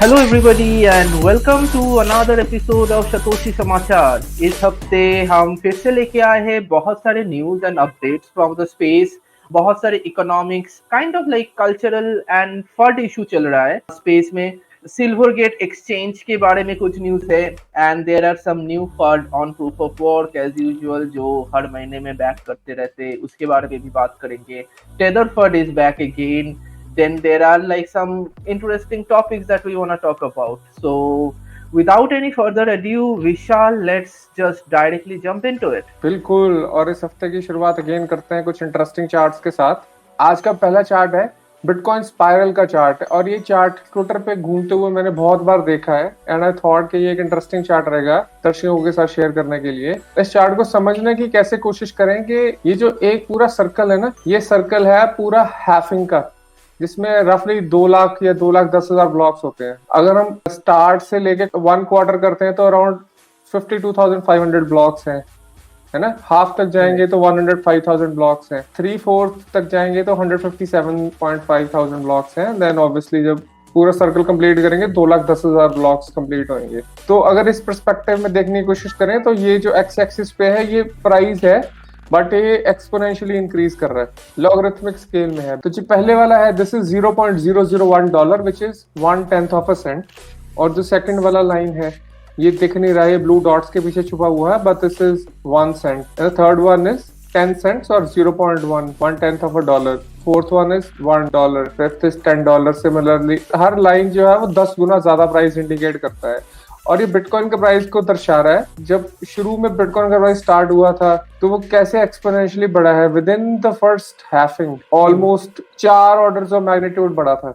Hello everybody and welcome to another episode of Satoshi Samachar. इस हफ्ते हम फिर से लेके आए हैं बहुत सारे news and updates from the space. बहुत सारे economics kind of like cultural end fund issue चल रहा है स्पेस में। सिल्वर गेट एक्सचेंज के बारे में कुछ न्यूज है and there are some new fund on proof of work as usual जो हर महीने में बैक करते रहते हैं, उसके बारे में भी बात करेंगे। Tether fund is back again. Then there are like some interesting topics that we want to talk about. So without any further ado, Vishal, let's just directly jump into it. बिल्कुल। और इस हफ्ते की शुरुआत अगेन करते हैं कुछ interesting charts के साथ। आज का पहला चार्ट है बिटकॉइन स्पाइरल का चार्ट, और ये चार्ट ट्विटर पे घूमते हुए मैंने बहुत बार देखा है एंड आई थॉट कि ये एक इंटरेस्टिंग चार्ट रहेगा दर्शकों के साथ शेयर करने के लिए। इस चार्ट को समझने की कैसे कोशिश करें कि ये जो एक पूरा सर्कल है ना, ये सर्कल है पूरा हैफिंग का, जिसमें रफली 2 लाख या 2,10,000 ब्लॉक्स होते हैं। अगर हम स्टार्ट से लेके 1 क्वार्टर करते हैं तो अराउंड 52,500 ब्लॉक्स हैं, है ना। हाफ तक जाएंगे तो 105,000 ब्लॉक्स हैं, 3/4 तक जाएंगे तो 157,500 ब्लॉक्स हैं। देन ऑब्वियसली जब पूरा सर्कल कंप्लीट करेंगे 2,10,000 ब्लॉक्स कंप्लीट होंगे। तो अगर इस पर्सपेक्टिव में देखने की कोशिश करें तो ये जो एक्स एक्सिस पे है ये प्राइस है, बट ये एक्सपोनेंशियली इंक्रीज कर रहा है, लॉगरिथमिक स्केल में है। तो जो पहले वाला है this is $0.001 which is 1/10 of a cent, और जो सेकंड वाला लाइन है ये दिख नहीं रहा है, ब्लू डॉट्स के पीछे छुपा हुआ है, but this is 1 cent. Third one is 10 cents और 0.1 1/10 of a dollar. Fourth one is $1, fifth is $10। Similarly हर लाइन जो है वो 10 गुना ज्यादा प्राइस इंडिकेट करता है, और ये बिटकॉइन के प्राइस को दर्शा रहा है। जब शुरू में बिटकॉइन का प्राइस स्टार्ट हुआ था तो वो कैसे एक्सपोनेंशियली बढ़ा है within the first halving, almost 4 orders of magnitude बढ़ा था।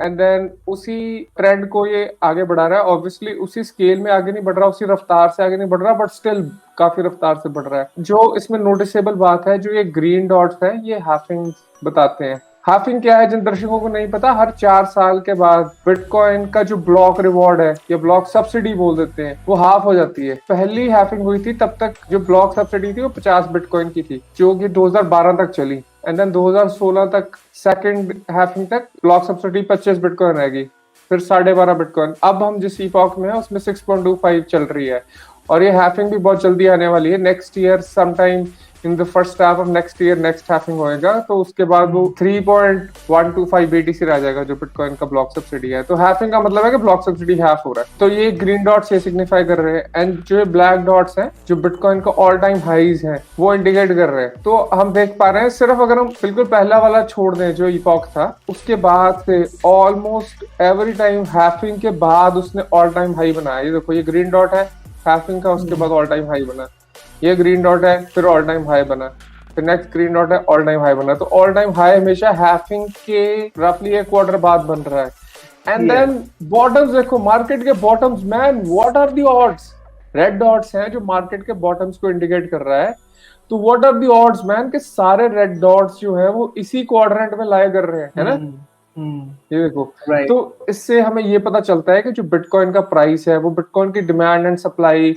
एंड देन उसी ट्रेंड को ये आगे बढ़ा रहा है। ऑब्वियसली उसी स्केल में आगे नहीं बढ़ रहा, उसी रफ्तार से आगे नहीं बढ़ रहा, बट स्टिल काफी रफ्तार से बढ़ रहा है। जो इसमें नोटिसेबल बात है, जो ये ग्रीन डॉट्स है ये हैफिंग बताते हैं। हाफिंग क्या है जिन दर्शकों को नहीं पता, हर 4 साल के बाद बिटकॉइन का जो ब्लॉक रिवॉर्ड है या ब्लॉक सब्सिडी बोल देते हैं वो हाफ हो जाती है। पहली हैफिंग हुई थी तब तक जो ब्लॉक सब्सिडी थी वो 50 बिटकॉइन की थी, जो कि 2012 तक चली। एंड देन 2016 तक सेकंड हैफिंग तक ब्लॉक सब्सिडी 25 बिटकॉइन रहेगी, फिर 12.5 बिटकॉइन। अब हम जिस ईपॉक में है उसमें 6.25 चल रही है, और ये हैफिंग भी बहुत जल्दी आने वाली है। Next year sometime in the first half of next year next halving होएगा, तो उसके बाद वो 3.125 BTC रह जाएगा जो बिटकॉइन का ब्लॉक सब्सिडी है। तो हैफिंग का मतलब है कि ब्लॉक सब्सिडी हाफ हो रहा है। तो ये ग्रीन डॉट्स ये सिग्निफाई कर रहे हैं, एंड जो ब्लैक डॉट्स हैं जो बिटकॉइन का ऑल टाइम हाईज हैं वो इंडिकेट कर रहे हैं। तो हम देख पा रहे हैं, सिर्फ अगर हम बिल्कुल पहला वाला छोड़ दें जो इपॉक था, उसके बाद से ऑलमोस्ट एवरी टाइम हैफिंग के बाद उसने ऑल टाइम हाई बनाया। ये देखो, ये ग्रीन डॉट है हैफिंग का, उसके बाद ऑल टाइम हाई बना। ये ग्रीन डॉट है, फिर ऑल टाइम हाई बना, फिर नेक्स्ट ग्रीन डॉट है, ऑल टाइम हाई बना। तो ऑल टाइम हाई हमेशा हैफिंग के रफली 1 क्वार्टर बाद बन रहा है। एंड देन बॉटम्स देखो, मार्केट के bottoms, man what are the odds. Red dots हैं जो मार्केट के बॉटम्स को इंडिकेट कर रहा है। तो what are the odds man के सारे रेड डॉट्स जो है वो इसी क्वाड्रेंट में लाए कर रहे हैं, है ना। ये देखो, तो इससे हमें ये पता चलता है कि जो बिटकॉइन का प्राइस है वो बिटकॉइन की डिमांड एंड सप्लाई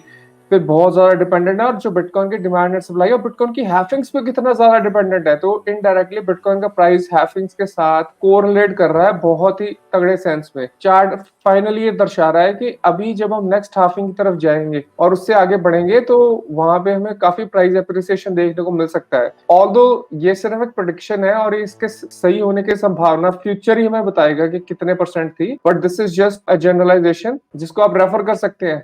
पे बहुत ज्यादा डिपेंडेंट है, और जो बिटकॉइन की डिमांड एंड सप्लाई और बिटकॉइन की हैफिंग्स पे कितना ज्यादा डिपेंडेंट है। तो इनडायरेक्टली बिटकॉइन का प्राइस हैफिंग्स के साथ कोरिलेट कर रहा है बहुत ही तगड़े सेंस में। चार्ट फाइनली ये दर्शा रहा है कि अभी जब हम नेक्स्ट हाफिंग की तरफ जाएंगे और उससे आगे बढ़ेंगे तो वहां पे हमें काफी प्राइस एप्रिसिएशन देखने को मिल सकता है। ऑल्दो ये सिर्फ एक प्रेडिक्शन है और इसके सही होने की संभावना फ्यूचर ही हमें बताएगा कि कितने % थी, but this is just a generalization जिसको आप रेफर कर सकते हैं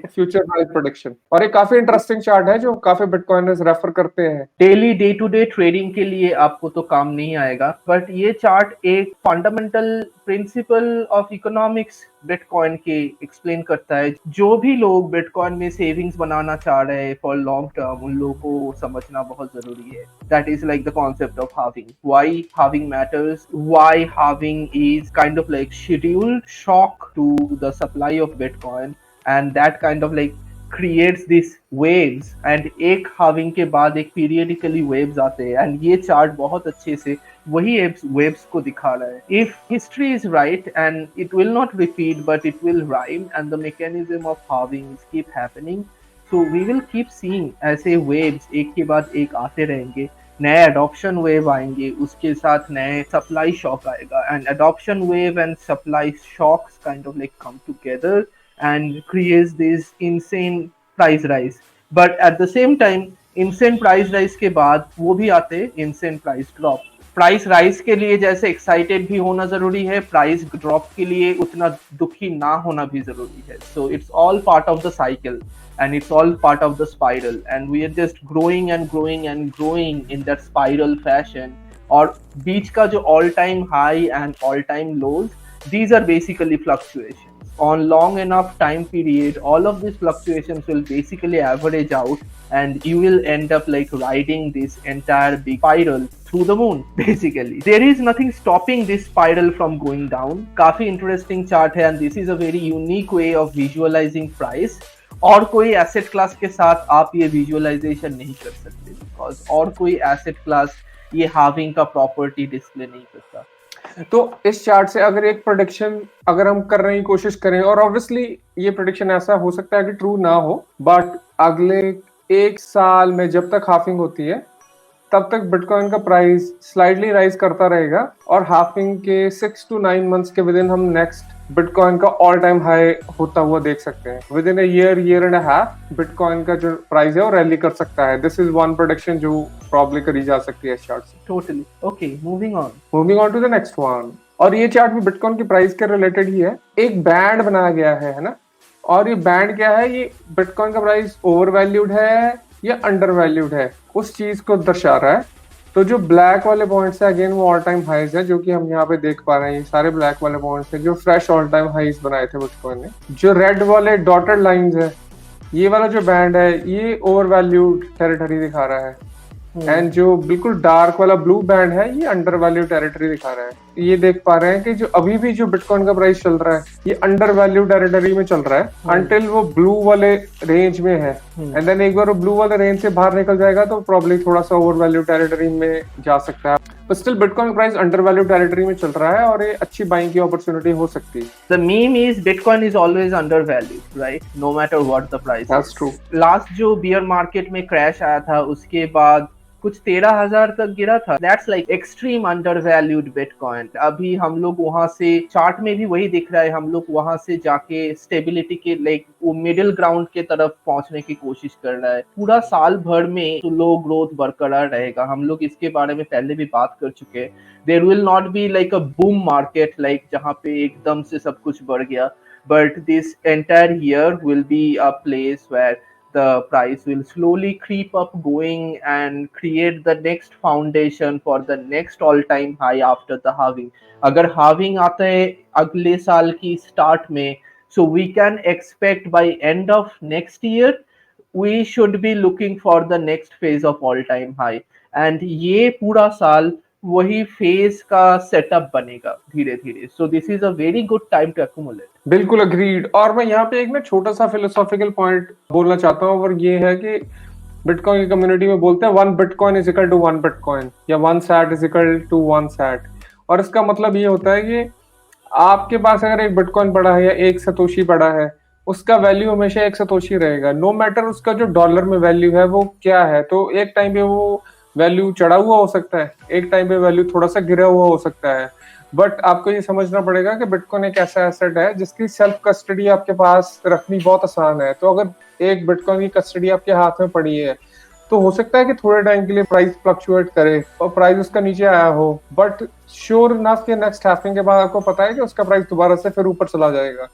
फ्यूचर प्राइस प्रेडिक्शन। और एक काफी इंटरेस्टिंग चार्ट है जो काफी बिटकॉइनर्स रेफर करते हैं। Daily day to day trading के लिए आपको तो काम नहीं आएगा, बट ये चार्ट एक fundamental principle of economics bitcoin के एक्सप्लेन करता है। जो भी लोग बिटकॉइन में सेविंग्स बनाना चाह रहे हैं फॉर लॉन्ग टर्म, उन लोगों को समझना बहुत जरूरी है। That is like the concept of halving, why halving matters, why halving is kind of like scheduled shock to the supply of Bitcoin, and that kind of like creates these waves, and एक halving के बाद एक periodically waves आते हैं, and ये chart बहुत अच्छे से वही waves को दिखा रहा है। If history is right and it will not repeat but it will rhyme, and the mechanism of halvings keep happening, so we will keep seeing ऐसे waves एक के बाद एक आते रहेंगे। नए अडॉप्शन वेव आएंगे, उसके साथ नए सप्लाई शॉक आएगा, and adoption wave and supply shocks kind of like come together and creates this insane price rise. But at the same time insane price rise के बाद वो भी आते हैं insane price drop. Price rise के लिए जैसे एक्साइटेड भी होना जरूरी है, प्राइस ड्रॉप के लिए उतना दुखी ना होना भी जरूरी है. So it's all part of the cycle and it's all part of the spiral, and we are just growing and growing and growing in that spiral fashion. और बीच का जो all time high and all time lows, these are basically fluctuations on long enough time period. All of these fluctuations will basically average out, and you will end up like riding this entire big spiral through the moon. Basically there is nothing stopping this spiral from going down. काफी interesting chart है, and this is a very unique way of visualizing price. और कोई asset class के साथ आप ये visualisation नहीं कर सकते, बिकॉज और कोई एसेट क्लास ये हाविंग का प्रॉपर्टी डिस्प्ले नहीं करता. तो इस चार्ट से अगर एक प्रेडिक्शन अगर हम करने की कोशिश करें, और ऑब्वियसली ये प्रेडिक्शन ऐसा हो सकता है कि ट्रू ना हो, बट अगले 1 साल में जब तक हाफिंग होती है तब तक बिटकॉइन का प्राइस स्लाइडली राइज करता रहेगा, और हाफिंग के 6 to 9 मंथ्स के विद इन हम नेक्स्ट बिटकॉइन का ऑल टाइम हाई होता हुआ देख सकते हैं. Within a year and a half Bitcoin का जो प्राइस है वो रैली कर सकता है. दिस इज वन प्रेडिक्शन जो प्रॉब्ली करी जा सकती है इस चार्ट से. Totally okay. Moving on to the next one. और ये चार्ट भी बिटकॉइन की प्राइस के रिलेटेड ही है. एक बैंड बनाया गया है ना, और ये बैंड क्या है, ये बिटकॉइन का प्राइस ओवर वैल्यूड है या अंडर वैल्यूड है, उस चीज को दर्शा रहा है. तो जो ब्लैक वाले पॉइंट्स है अगेन वो ऑल टाइम हाइज है, जो कि हम यहाँ पे देख पा रहे हैं. ये सारे ब्लैक वाले पॉइंट्स है जो फ्रेश ऑल टाइम हाइज बनाए थे बिटकॉइन ने. जो रेड वाले डॉटेड लाइंस है, ये वाला जो बैंड है ये ओवर वैल्यूड टेरिटरी दिखा रहा है, एंड जो बिल्कुल डार्क वाला ब्लू बैंड है ये अंडर वैल्यू टेरिटरी दिखा रहा है. ये देख पा रहे हैं कि जो अभी भी जो बिटकॉइन का प्राइस चल रहा है ये अंडर वैल्यू टेरिटरी में चल रहा है अंटिल वो ब्लू वाले रेंज में है, एंड देन एक बार वो ब्लू वाले रेंज से बाहर निकल जाएगा तो प्रॉब्ली थोड़ा सा ओवर वैल्यू टेरिटरी में जा सकता है. But still bitcoin price under value territory में चल रहा है और ये अच्छी बाइंग की अपॉर्चुनिटी हो सकती है. The meme is Bitcoin is always undervalued, right? No matter what the price. That's true. Last जो bear market में crash आया था उसके बाद कुछ 13,000 तक गिरा था. That's like extreme undervalued bitcoin. अभी हम लोग वहां से चार्ट में भी वही दिख रहा है, हम लोग वहां से जाके स्टेबिलिटी के लाइक वो मिडिल ग्राउंड के तरफ पहुंचने की कोशिश कर रहा है. पूरा साल भर में तो लो ग्रोथ बरकरार रहेगा. हम लोग इसके बारे में पहले भी बात कर चुके हैं. There will not be like a boom market like जहाँ पे एकदम से सब कुछ बढ़ गया, but this entire year will be a place where the price will slowly creep up going and create the next foundation for the next all time high after the halving. अगर halving आता है अगले साल की start में, so we can expect by end of next year we should be looking for the next phase of all time high, and ये पूरा साल वही फेज का सेटअप बनेगा धीरे धीरे. So this is a very good time to accumulate. बिल्कुल agreed. और मैं यहाँ पे एक ना छोटा सा फिलोसॉफिकल पॉइंट बोलना चाहता हूँ, और ये है कि बिटकॉइन की कम्युनिटी में बोलते हैं 1 Bitcoin is equal to 1 Bitcoin या 1 sat is equal to 1 sat. और इसका मतलब ये होता है कि आपके पास अगर एक बिटकॉइन पड़ा है या एक सतोशी पड़ा है, उसका वैल्यू हमेशा एक सतोशी रहेगा, नो मैटर उसका जो डॉलर में वैल्यू है वो क्या है. तो एक टाइम पे वो वैल्यू चढ़ा हुआ हो सकता है, एक टाइम पे वैल्यू थोड़ा सा गिरा हुआ हो सकता है, बट आपको ये समझना पड़ेगा कि बिटकॉइन एक ऐसा एसेट है जिसकी सेल्फ कस्टडी आपके पास रखनी बहुत आसान है. तो अगर एक बिटकॉइन की कस्टडी आपके हाथ में पड़ी है तो हो सकता है कि थोड़े टाइम के लिए प्राइस फ्लक्चुएट करे और प्राइस उसका नीचे आया हो, बट श्योर इनफ के नेक्स्ट हैपनिंग के बाद आपको पता है कि उसका प्राइस दोबारा से फिर ऊपर चला जाएगा.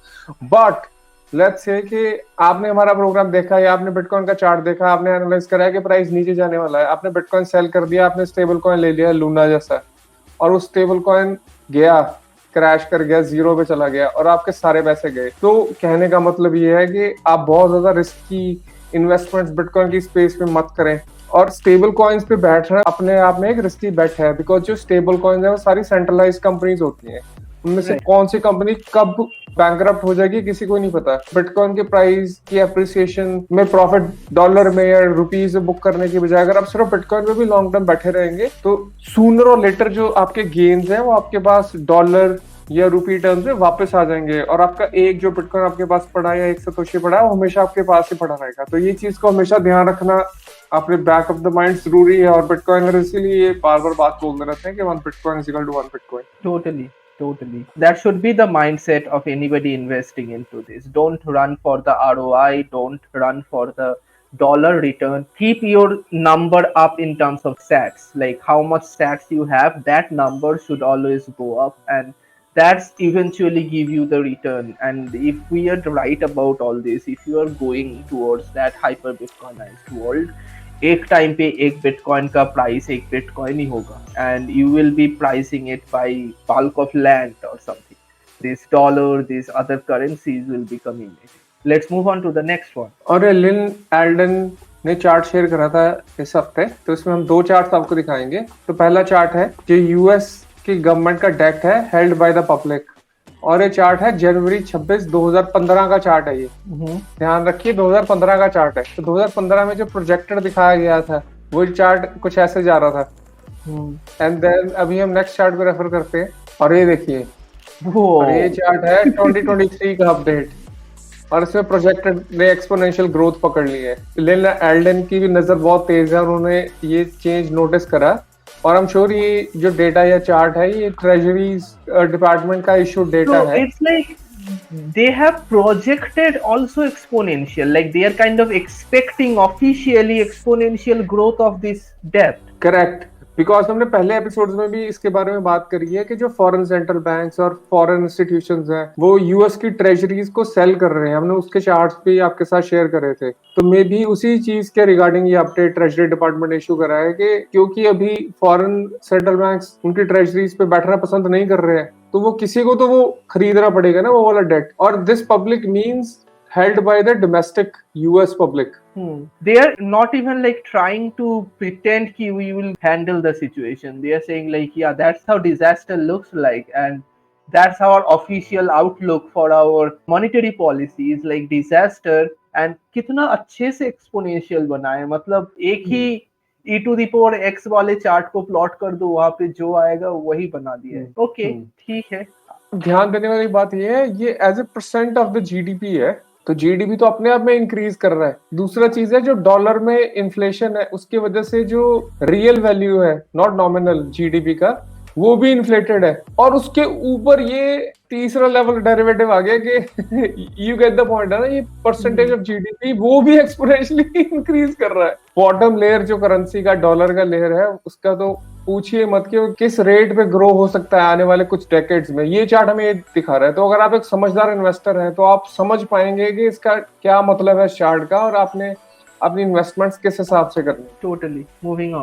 बट लेट्स से कि आपने हमारा प्रोग्राम देखा या आपने बिटकॉइन का चार्ट देखा, आपने एनालाइज करा कि प्राइस नीचे जाने वाला है, आपने बिटकॉइन सेल कर दिया, आपने स्टेबल कॉइन ले लिया लूना जैसा, और उस स्टेबल कॉइन गया क्रैश कर गया, जीरो पे चला गया और आपके सारे पैसे गए. तो कहने का मतलब ये है कि आप बहुत ज्यादा रिस्की इन्वेस्टमेंट्स बिटकॉइन की स्पेस में मत करें. और स्टेबल कॉइन्स पे बैठना अपने आप में एक रिस्की बेट है, बिकॉज जो स्टेबल कॉइन्स है वो सारी सेंट्रलाइज्ड कंपनीज होती हैं. उनमें से कौन सी कंपनी कब बैंकरप्ट हो जाएगी किसी को नहीं पता. बिटकॉइन के प्राइस की एप्रिसिएशन में प्रॉफिट डॉलर में या रुपीज में बुक करने की बजाय अगर आप सिर्फ बिटकॉइन में भी लॉन्ग टर्म बैठे रहेंगे तो सूनर और लेटर जो आपके गेन्स हैं वो आपके पास डॉलर या रुपी टर्म्स में वापस आ जाएंगे, और आपका एक जो बिटकॉइन आपके पास पड़ा है या एक सतोशी पड़ा है वो हमेशा आपके पास ही पड़ा रहेगा। तो ये चीज को हमेशा ध्यान रखना अपने बैक ऑफ द माइंड जरूरी है, और बिटकॉइनर इसीलिए बार बार बात बोलते रहते हैं कि 1 Bitcoin is equal to 1 Bitcoin. Totally. That should be the mindset of anybody investing into this. Don't run for the ROI, don't run for the dollar return. Keep your number up in terms of sats. Like how much sats you have, that number should always go up, and that's eventually give you the return. And if we are right about all this, if you are going towards that hyper Bitcoinized world, एक time पे एक bitcoin का price एक bitcoin ही होगा, and you will be pricing it by bulk of land और something. This dollar, this other currencies will be coming. Let's move on to the next one. और Lyn Alden ने chart share करा था इस हफ्ते, तो इसमें हम 2 चार्ट आपको दिखाएंगे। तो पहला चार्ट है जो यूएस की गवर्नमेंट का डेट है हेल्ड बाय द पब्लिक, और ये चार्ट है जनवरी 26 2015 का चार्ट है। ये ध्यान रखिए 2015 का चार्ट है। तो 2015 में जो प्रोजेक्टेड दिखाया गया था वो चार्ट कुछ ऐसे जा रहा था। एंड देन अभी हम नेक्स्ट चार्ट को रेफर करते हैं, और ये देखिए और ये चार्ट है 2023 का अपडेट, और इसमें प्रोजेक्टेड ने एक्सपोनेंशियल ग्रोथ पकड़ ली है। लिन एल्डन की भी नजर बहुत तेज है, उन्होंने ये चेंज नोटिस करा, और आई एम श्योर ये जो डेटा या चार्ट है ये ट्रेजरीज डिपार्टमेंट का इशू डेटा है। It's like they have projected also exponential, like they are kind of expecting officially exponential growth of this debt. Correct, because हमने पहले एपिसोड्स में भी इसके बारे में बात करी है कि जो फॉरेन सेंट्रल बैंक्स और फॉरेन इंस्टीट्यूशंस हैं वो यूएस की ट्रेजरीज को सेल कर रहे हैं। हमने उसके चार्ट्स भी आपके साथ शेयर करे थे। तो मे भी उसी चीज के रिगार्डिंग ये अपडेट ट्रेजरी डिपार्टमेंट इशू करा है कि क्योंकि अभी फॉरेन सेंट्रल बैंक्स उनकी ट्रेजरीज पे बैठना पसंद नहीं कर रहे हैं, तो वो किसी को तो वो खरीदना पड़ेगा ना वो वाला डेट, और this public means held by the domestic US public. They are not even like trying to pretend ki we will handle the situation. They are saying like, yeah, that's how disaster looks like, and that's our official outlook for our monetary policy is like disaster. And कितना अच्छे से exponential बना है, मतलब एक ही e to the power x वाले chart को plot कर दो, वहां पे जो आएगा वही बना दिया है। ओके, ठीक है। ध्यान देने वाली बात ये है, ये as a percent of the GDP है, तो जीडीपी तो अपने आप में इंक्रीज कर रहा है। दूसरा चीज है जो डॉलर में इन्फ्लेशन है उसकी वजह से जो रियल वैल्यू है नॉट नॉमिनल जीडीपी का वो भी इन्फ्लेटेड है, और उसके ऊपर ये तीसरा लेवल डेरिवेटिव आ गया कि यू गेट द पॉइंट है ना, ये परसेंटेज ऑफ जीडीपी वो भी एक्सपोनेंशियली इंक्रीज कर रहा है। बॉटम लेयर जो करेंसी का डॉलर का लेयर है उसका तो पूछिए मत कि किस रेट पे ग्रो हो सकता है आने वाले कुछ डेकेड्स में। ये चार्ट हमें ये दिखा रहा है। तो अगर आप एक समझदार इन्वेस्टर हैं तो आप समझ पाएंगे कि इसका क्या मतलब है इस चार्ट का, और आपने अपनी इन्वेस्टमेंट्स किस हिसाब से करनी। Totally moving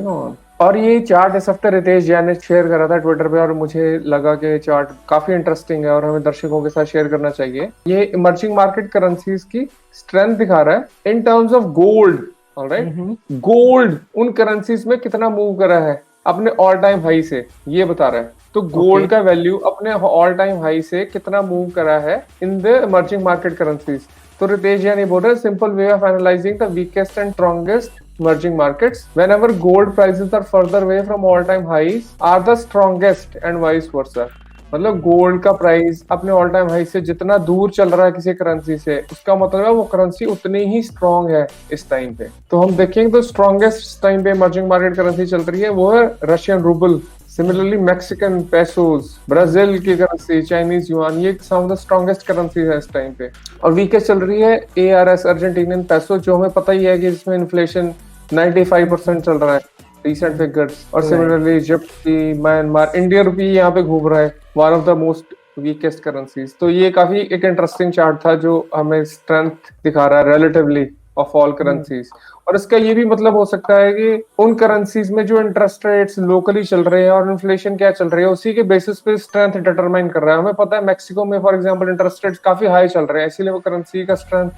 on. और ये चार्ट इस हफ्ते रितेश जैन ने शेयर करा था ट्विटर पे, और मुझे लगा कि चार्ट काफी इंटरेस्टिंग है और हमें दर्शकों के साथ शेयर करना चाहिए। ये इमर्जिंग मार्केट करेंसीज की स्ट्रेंथ दिखा रहा है in terms of gold. Alright, gold उन करेंसीज में कितना मूव करा है अपने ऑल टाइम हाई से, ये बता रहा है। तो गोल्ड का वैल्यू अपने ऑल टाइम हाई से कितना मूव करा है in the emerging market currencies. तो रितेश जैन बोल रहे हैं simple way of analysing the weakest and strongest emerging markets whenever gold prices are further away from all time highs are the strongest and vice versa। मतलब gold का price अपने all time high से जितना दूर चल रहा है किसी करेंसी से, उसका मतलब है वो करेंसी उतनी ही स्ट्रॉन्ग है इस टाइम पे। तो हम देखेंगे तो स्ट्रॉन्गेस्ट टाइम पे इमर्जिंग मार्केट करेंसी चल रही है वो है Russian rouble, similarly Mexican pesos, Brazil की करेंसी, चाइनीज युआन, ये सम ऑफ द स्ट्रॉन्गेस्ट करेंसी है इस टाइम पे। और वीकेस्ट चल रही है ARS अर्जेंटीनियन पेसो, जो हमें पता ही है कि इसमें इन्फ्लेशन 95% चल रहा है रिसेंट फिगर्स। और सिमिलरली इजिप्ट की, म्यांमार, इंडियन रुपी यहाँ पे घूम रहा है, one of the most weakest currencies. तो ये काफी एक इंटरेस्टिंग चार्ट था जो हमें स्ट्रेंथ दिखा रहा है रिलेटिवली ऑफ ऑल करेंसीज। और इसका ये भी मतलब हो सकता है कि उन करेंसीज में जो इंटरेस्ट रेट्स लोकली चल रहे हैं और इन्फ्लेशन क्या चल रही है उसी के बेसिस पे स्ट्रेंथ डिटरमाइन कर रहा है। हमें पता है मैक्सिको में फॉर एग्जांपल इंटरेस्ट रेट्स काफी हाई चल रहे हैं, इसीलिए वो करेंसी का स्ट्रेंथ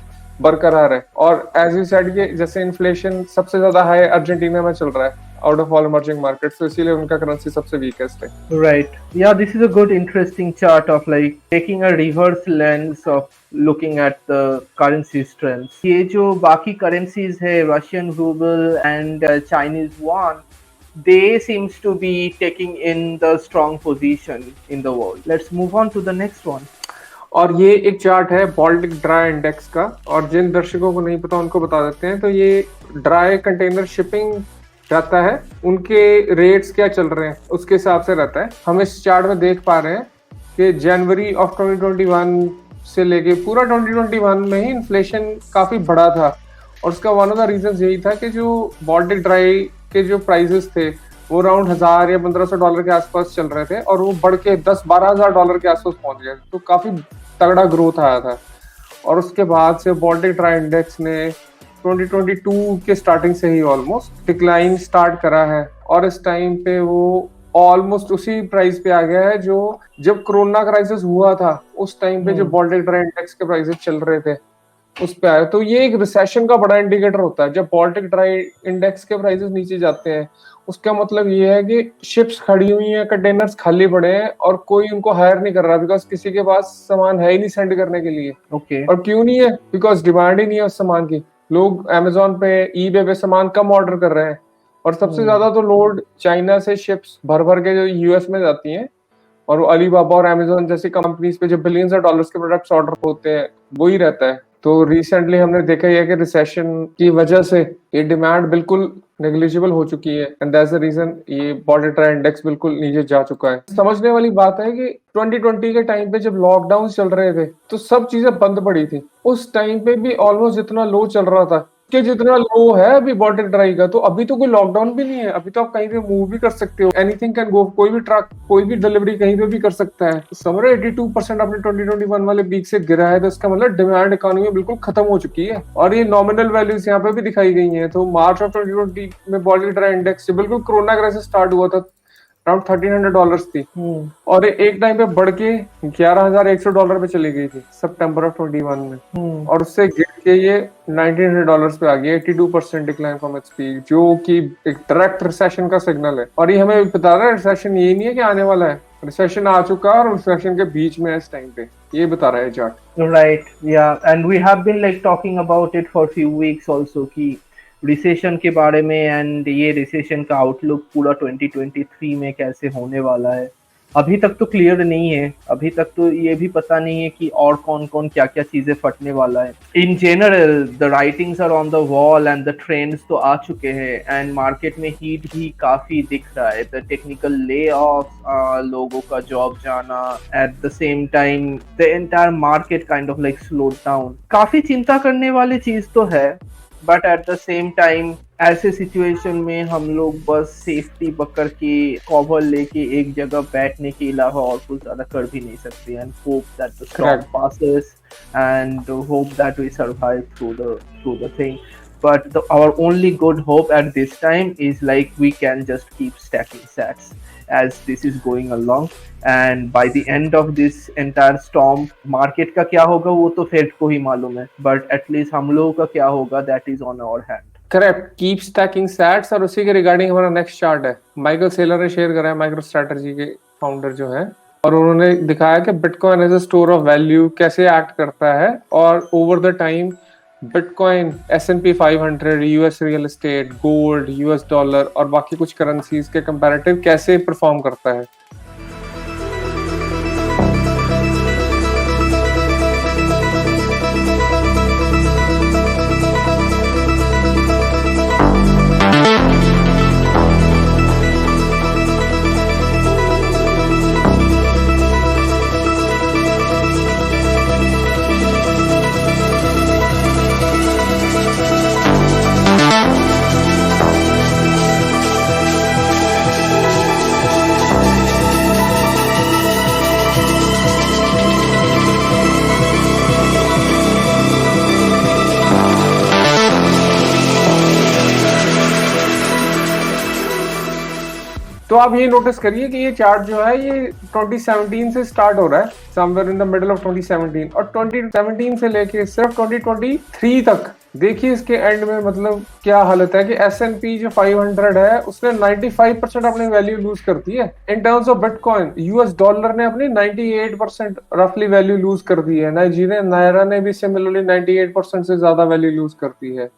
बरकरार है। और एज यू सेड के जैसे इन्फ्लेशन सबसे ज्यादा हाई अर्जेंटीना में चल रहा है out of all emerging markets, तो इसीलिए उनका करेंसी सबसे वीकेस्ट है। राइट, या this is a good interesting chart of like taking a reverse lens of looking at the currency strength. ये जो बाकी करेंसीज है Russian rouble and Chinese yuan, they seems to be taking in the strong position in the world. Let's move on to the next one. और ये एक chart है Baltic dry index का, और जिन दर्शकों को नहीं पता उनको बता देते हैं। तो ये ड्राई कंटेनर शिपिंग रहता है, उनके रेट्स क्या चल रहे हैं उसके हिसाब से रहता है। हम इस चार्ट में देख पा रहे हैं कि जनवरी ऑफ 2021 से लेके पूरा 2021 में ही इन्फ्लेशन काफी बढ़ा था, और उसका वन ऑफ द रीजन यही था कि जो बाल्टिक ड्राई के जो प्राइसेस थे वो अराउंड 1000 या $1500 के आसपास चल रहे थे, और वो बढ़ के 10-12 हजार डॉलर के आसपास पहुंच गए। तो काफी तगड़ा ग्रोथ आया था, और उसके बाद से बाल्टिक ड्राई इंडेक्स ने 2022 के स्टार्टिंग से ही ऑलमोस्ट डिक्लाइन स्टार्ट करा है, और इस टाइम पे वो ऑलमोस्ट उसी प्राइस पे आ गया है जो जब कोरोना क्राइसिस हुआ था उस टाइम पे जो बाल्टिक ड्राई इंडेक्स के प्राइसेस चल रहे थे उस पे आया। तो ये एक रिसेशन का बड़ा इंडिकेटर होता है। जब बाल्टिक ड्राई इंडेक्स के प्राइसेस नीचे जाते हैं उसका मतलब ये है कि शिप्स खड़ी हुई हैं, कंटेनर्स खाली पड़े हैं, और कोई उनको हायर नहीं कर रहा, बिकॉज किसी के पास सामान है ही नहीं सेंड करने के लिए। ओके। और क्यों नहीं है? बिकॉज डिमांड ही नहीं है उस सामान की। लोग अमेजोन पे, ईबे पे सामान कम ऑर्डर कर रहे हैं, और सबसे ज्यादा तो लोड चाइना से शिप्स भर भर के जो यूएस में जाती हैं, और अलीबाबा और अमेजोन जैसी कंपनीज पे जो बिलियंस ऑफ डॉलर्स के प्रोडक्ट्स ऑर्डर होते हैं वही रहता है। तो रिसेंटली हमने देखा है कि रिसेशन की वजह से ये डिमांड बिल्कुल नेग्लिजिबल हो चुकी है, एंड दैट्स द रीजन ये बाल्टिक ड्राई इंडेक्स बिल्कुल नीचे जा चुका है। समझने वाली बात है कि 2020 के टाइम पे जब लॉकडाउन चल रहे थे तो सब चीजें बंद पड़ी थी। उस टाइम पे भी ऑलमोस्ट जितना लो चल रहा था कि जितना लो है अभी बाल्टिक ड्राई का, तो अभी तो कोई लॉकडाउन भी नहीं है, अभी तो आप कहीं पे मूव भी कर सकते हो, एनीथिंग कैन गो, कोई भी ट्रक, कोई भी डिलीवरी कहीं पे भी कर सकता है। समझ रहे 82% अपने 2021 वाले पीक से गिरा है, तो इसका मतलब डिमांड इकोनॉमी बिल्कुल खत्म हो चुकी है, और ये नॉमिनल वैल्यूज यहाँ पे भी दिखाई गई हैं। तो मार्च ऑफ 2020 में बाल्टिक ड्राई इंडेक्स बिल्कुल कोरोना क्राइसिस स्टार्ट हुआ था, अराउंड $1300 थी, और एक टाइम पे बढ़ के $11100 पे चली गई थी सितंबर ऑफ 21 में, और उससे गिर के ये $1900 पे आ गई। 82% डिक्लाइन फ्रॉम इट्स पीक, जो कि एक डायरेक्ट रिसेशन का सिग्नल है। और ये हमें बता रहा है रिसेशन ये नहीं है कि आने वाला है, रिसेशन आ चुका है और रिसेशन के बीच में इस टाइम पे, ये बता रहा है चार्ट। राइट, या and we have been like talking about it for few weeks also कि रिसेशन के बारे में, एंड ये रिसेशन का आउटलुक पूरा 2023 में कैसे होने वाला है अभी तक तो क्लियर नहीं है। अभी तक तो ये भी पता नहीं है कि और कौन कौन क्या क्या चीजें फटने वाला है। In general the writings are on the wall and the trends तो आ चुके हैं, एंड मार्केट में हीट भी काफी दिख रहा है। द टेक्निकल ले ऑफ, लोगों का जॉब जाना, eight the same time the entire market kind of like slow down. काफी चिंता करने वाली चीज तो है, but at the same time ऐसे सिचुएशन में हम लोग बस सेफ्टी पकड़ के कवर लेके एक जगह बैठने के अलावा और कुछ ज्यादा कर भी नहीं सकते, and hope that the storm passes and hope that we survive through the thing. But our only good hope at this time is like we can just keep stacking sats as this is going along, and by the end of this entire storm market का क्या होगा वो तो fade को ही मालूम है, but at least हम लोगों का क्या होगा that is on our hand. Correct, keep stacking sats. और उसी के रिगार्डिंग हमारा नेक्स्ट चार्ट है, माइकल सेलर ने शेयर करा है, माइक्रो स्ट्रैटेजी के फाउंडर जो है, और उन्होंने दिखाया कि Bitcoin as a store of value कैसे एक्ट करता है, और over the time Bitcoin, S&P 500, US real estate, gold, US dollar और बाकी कुछ करेंसीज के कंपैरेटिव कैसे परफॉर्म करता है। तो आप ये नोटिस करिए कि ये चार्ट जो है ये 2017 से स्टार्ट हो रहा है, somewhere in the middle of 2017, और 2017 से लेके सिर्फ 2023 तक देखिए इसके एंड में मतलब क्या हालत है कि S&P जो 500 है उसने 95% अपनी वैल्यू लूज करती है। In terms of bitcoin, US dollar ने अपनी 98% रफली वैल्यू लूज कर दी है। नाइजीरियन नायरा ने भी सिमिलरली 98% से ज्यादा वैल्यू लूज करती है।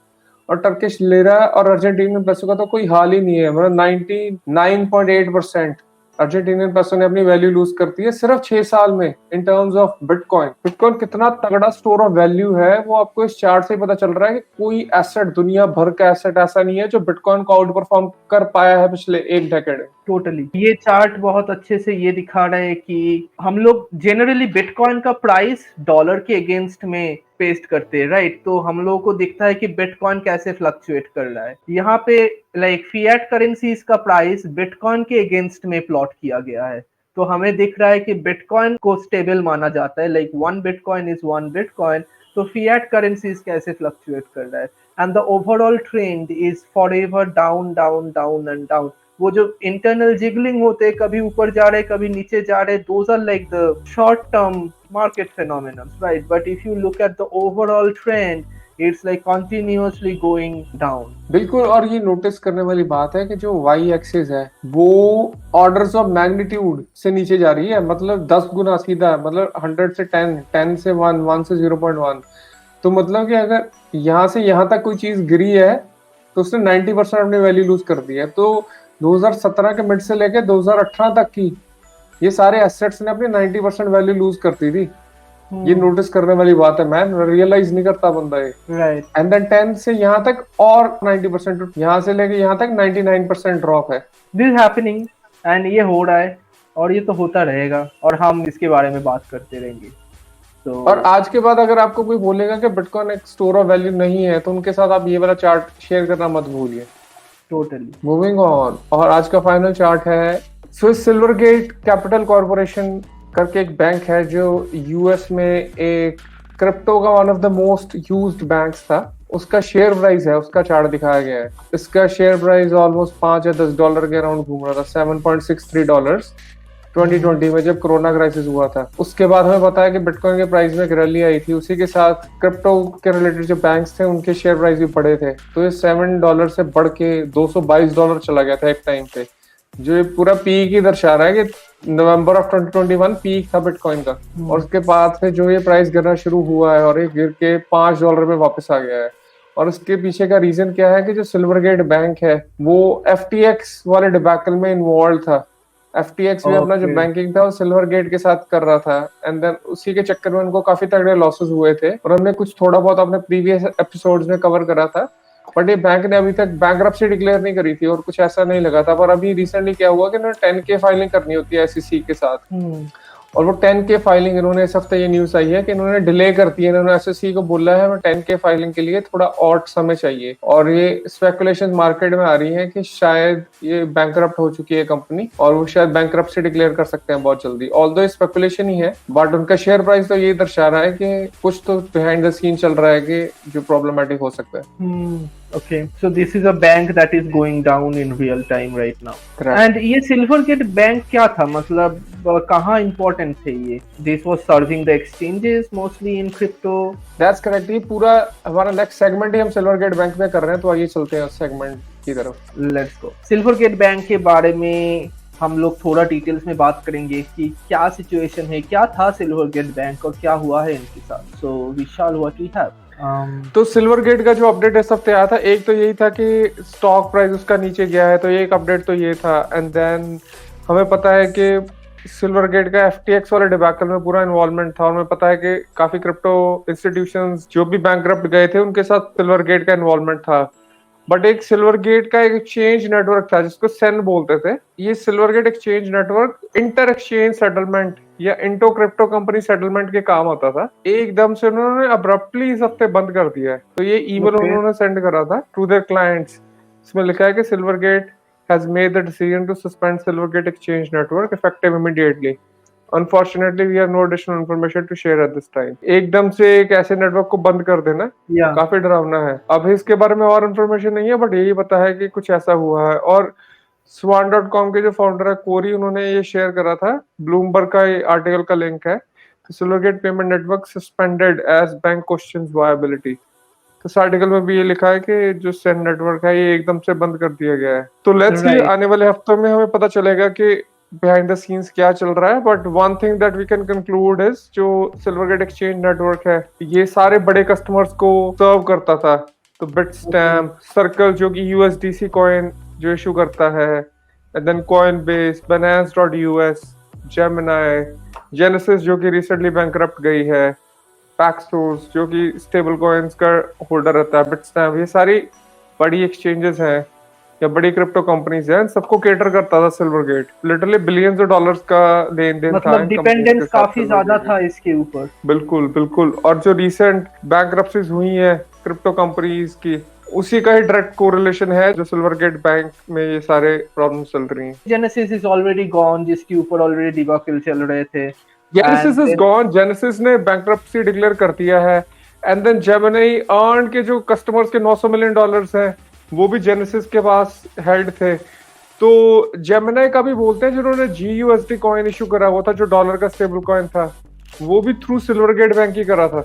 और टर्किश लिरा और अर्जेंटीनियन पेसो का तो कोई हाल ही नहीं है। मतलब 99.8% अर्जेंटीनियन पेसो ने अपनी वैल्यू लूज करती है सिर्फ 6 साल में in terms of bitcoin. Bitcoin कितना तगड़ा स्टोर ऑफ वैल्यू है वो आपको इस चार्ट से पता चल रहा है कि कोई एसेट, दुनिया भर का एसेट ऐसा नहीं है जो बिटकॉइन को आउट परफॉर्म कर पाया है पिछले एक डेकेड में। टोटली ये चार्ट बहुत अच्छे से ये दिखा रहा है कि हम लोग जनरली बिटकॉइन का प्राइस डॉलर के अगेंस्ट में पेस्ट करते हैं, राइट? तो हम लोगों को दिखता है कि बिटकॉइन कैसे फ्लक्चुएट कर रहा है। यहाँ पे लाइक फिएट करेंसीज का प्राइस बिटकॉइन के अगेंस्ट में प्लॉट किया गया है। तो हमें दिख रहा है कि बिटकॉइन को स्टेबल माना जाता है, लाइक 1 बिटकॉइन इज 1 बिटकॉइन। तो फिएट करेंसीज कैसे फ्लक्चुएट कर रहा है, and the overall trend is forever down down down and down. वो जो इंटरनल जिगलिंग होते हैं, कभी ऊपर जा रहे कभी नीचे जा रहे, those are like the short term market phenomena, right? But if you look at the overall trend, it's like continuously going down. बिल्कुल। और ये नोटिस करने वाली बात है कि जो वाई एक्सिस है वो ऑर्डर्स ऑफ मैग्नीट्यूड से नीचे जा रही है, मतलब 10 गुना सीधा, मतलब 100 से 10, 10 से 1, 1 से 0.1। तो मतलब कि अगर यहाँ से यहाँ तक कोई चीज गिरी है तो उसने 90% अपनी वैल्यू लूज कर दी है। तो 2017 के मिड से लेके 2018 तक की ये सारे एसेट्स ने अपनी 90% वैल्यू लूज करती थी। ये नोटिस करने वाली बात है, मैन रियलाइज नहीं करता बंदा ये, राइट? एंड देन 10 से यहाँ तक और 90%, यहाँ से लेके यहाँ तक 99% ड्रॉप है। दिस हैपनिंग, एंड ये हो रहा है और ये तो होता रहेगा और हम इसके बारे में बात करते रहेंगे। तो और आज के बाद अगर आपको कोई बोलेगा कि बिटकॉइन एक स्टोर ऑफ वैल्यू नहीं है तो उनके साथ आप ये वाला चार्ट शेयर करना मत भूलिए। टोटली मूविंग ऑन, और आज का फाइनल चार्ट है स्विस सिल्वरगेट कैपिटल कॉर्पोरेशन करके एक बैंक है जो यूएस में एक क्रिप्टो का one of the most used banks था। उसका शेयर प्राइस है, उसका चार्ट दिखाया गया है। इसका शेयर प्राइस ऑलमोस्ट 5 या 10 डॉलर के अराउंड घूम रहा था, $7.63 2020 में जब कोरोना क्राइसिस हुआ था। उसके बाद हमें पता है कि बिटकॉइन के प्राइस में एक रैली आई थी, उसी के साथ क्रिप्टो के रिलेटेड जो बैंक्स थे उनके शेयर प्राइस भी बढ़े थे। तो ये $7 से बढ़ के $222 चला गया था एक टाइम पे, जो ये पूरा पीक ही दर्शा रहा है कि नवंबर ऑफ 2021 पीक था बिटकॉइन का। और उसके बाद से जो ये प्राइस गिरना शुरू हुआ है और ये गिर के $5 में वापस आ गया है। और उसके पीछे का रीजन क्या है कि जो सिल्वरगेट बैंक है वो FTX वाले डिबैकल में इन्वॉल्व था। FTX भी अपना जो बैंकिंग था वो सिल्वरगेट के साथ कर रहा था, एंड देन उसी के चक्कर में उनको काफी तगड़े लॉसेस हुए थे। और हमने कुछ थोड़ा बहुत अपने प्रीवियस एपिसोड्स में कवर करा था, बट ये बैंक ने अभी तक बैंकरप्सी डिक्लेयर नहीं करी थी और कुछ ऐसा नहीं लगा था। पर अभी रिसेंटली क्या हुआ कि इन्होंने 10K फाइलिंग करनी होती है SEC के साथ, और वो 10K फाइलिंग इन्होंने इस हफ्ते ये न्यूज आई है कि इन्होंने डिले कर दी है। इन्होंने SEC को बोला है हमें 10K फाइलिंग के लिए थोड़ा और समय चाहिए। और ये स्पेकुलेशन मार्केट में आ रही है कि शायद ये बैंकरप्ट हो चुकी है कंपनी और वो शायद बैंकरप्सी डिक्लेयर कर सकते हैं बहुत जल्दी। ऑल्दो स्पेकुलेशन ही है, बट उनका शेयर प्राइस तो ये दर्शा रहा है कि कुछ तो बिहाइंड द सीन चल रहा है कि जो प्रॉब्लमेटिक हो सकता है। Okay, so this is a bank that is going down in real time right now. Correct. And ये सिल्वरगेट बैंक क्या था, मतलब कहाँ important थे ये? This was serving the exchanges mostly in crypto. That's correct. ये पूरा हमारा नेक्स्ट सेगमेंट ही हम सिल्वरगेट बैंक में कर रहे हैं, तो आइए चलते हैं उस सेगमेंट की तरफ। Let's go. सिल्वरगेट बैंक के बारे में हम लोग थोड़ा डिटेल्स में बात करेंगे कि क्या सिचुएशन है, क्या था सिल्वरगेट बैंक और क्या हुआ है इनके साथ। So Vishal, what we have? तो सिल्वरगेट का जो अपडेट इस हफ्ते आया था, एक तो यही था कि स्टॉक प्राइस उसका नीचे गया है, तो एक अपडेट तो ये था। एंड देन हमें पता है कि सिल्वरगेट का FTX वाले डिबैकल में पूरा इन्वॉल्वमेंट था, और हमें पता है कि काफी क्रिप्टो इंस्टीट्यूशंस जो भी बैंकरप्ट गए थे उनके साथ सिल्वरगेट का इन्वॉल्वमेंट था। बट एक सिल्वरगेट का एक एक्सचेंज नेटवर्क था जिसको सेन बोलते थे। ये Silvergate exchange network inter exchange settlement या इंटो क्रिप्टो कंपनी सेटलमेंट के काम आता था। एकदम से उन्होंने अब्रप्टली इस हफ्ते बंद कर दिया है। तो ये ईमेल उन्होंने सेंड करा था टू देयर क्लाइंट्स। इसमें लिखा है कि Silvergate has made the decision to suspend Silvergate exchange network effective immediately. Unfortunately, we have no additional information to share at this time. एकदम से एक ऐसे नेटवर्क को बंद कर देना काफी डरावना है। अब इसके बारे में और इन्फॉर्मेशन नहीं है, बट यही पता है कि कुछ ऐसा हुआ है। और swan.com के जो फाउंडर है कोरी, उन्होंने ये शेयर करा था, ब्लूमबर्ग का आर्टिकल का लिंक है। Silvergate payment network suspended as bank questions viability. तो इस आर्टिकल में भी ये लिखा है कि जो सेन नेटवर्क है ये एकदम से बंद कर दिया गया है। तो लेट्स सी आने वाले हफ्तों में हमें पता चलेगा कि बिहाइंड द सीन्स क्या चल रहा है। But one thing that we can conclude is जो सिल्वरगेट एक्सचेंज नेटवर्क है ये सारे बड़े कस्टमर्स को सर्व करता था। तो बिटस्टैम्प, सर्कल जो कि यूएसडीसी कॉइन जो इशू करता है, and then Coinbase, Binance.us, Gemini, Genesis जो कि रिसेंटली बैंकरप्ट गई है, पैक्सोस जो कि स्टेबल कॉइन्स का होल्डर रहता है, बिटस्टैम्प, ये सारी बड़ी एक्सचेंजेस हैं या बड़ी क्रिप्टो कंपनीज हैं, सबको केटर करता था Silvergate. Literally billions of dollars का लेन देन था मतलब इन कंपनीज के डिपेंडेंस साथ काफी ज्यादा सिल्वरगेट। था इसके ऊपर। बिल्कुल बिल्कुल। और जो रिसेंट बैंकरप्सीज हुई है क्रिप्टो कंपनीज की, उसी का ही डायरेक्ट कोरिलेशन है जो सिल्वरगेट बैंक में ये सारे प्रॉब्लम चल रही हैं। जेनेसिस इज ऑलरेडी गॉन, जिसके ऊपर ऑलरेडी डिबेकल चल रहे थे। Genesis and is then gone, Genesis ने बैंकरप्सी डिक्लेयर कर दिया है। एंड देन जेमिनी अर्न के जो कस्टमर्स के $900 मिलियन हैं, वो भी जेनेसिस के पास हेल्ड थे। तो जेमिनी का भी बोलते हैं जिन्होंने GUSD कॉइन इशू करा हुआ था, जो डॉलर का स्टेबल कॉइन था, वो भी थ्रू सिल्वरगेट बैंक ही करा था।